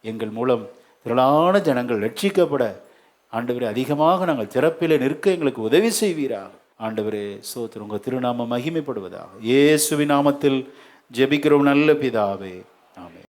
எங்கள் மூலம் திரளான ஜனங்கள் ரட்சிக்கப்பட ஆண்டவரே அதிகமாக நாங்கள் திறப்பிலே நிற்க எங்களுக்கு உதவி செய்வீராக ஆண்டவரே. ஸ்தோத்திரம். உங்கள் திருநாமம் மகிமைப்படுவதாக. இயேசுவின் நாமத்தில் ஜெபிக்கிறோம் நல்ல பிதாவே, ஆமென்.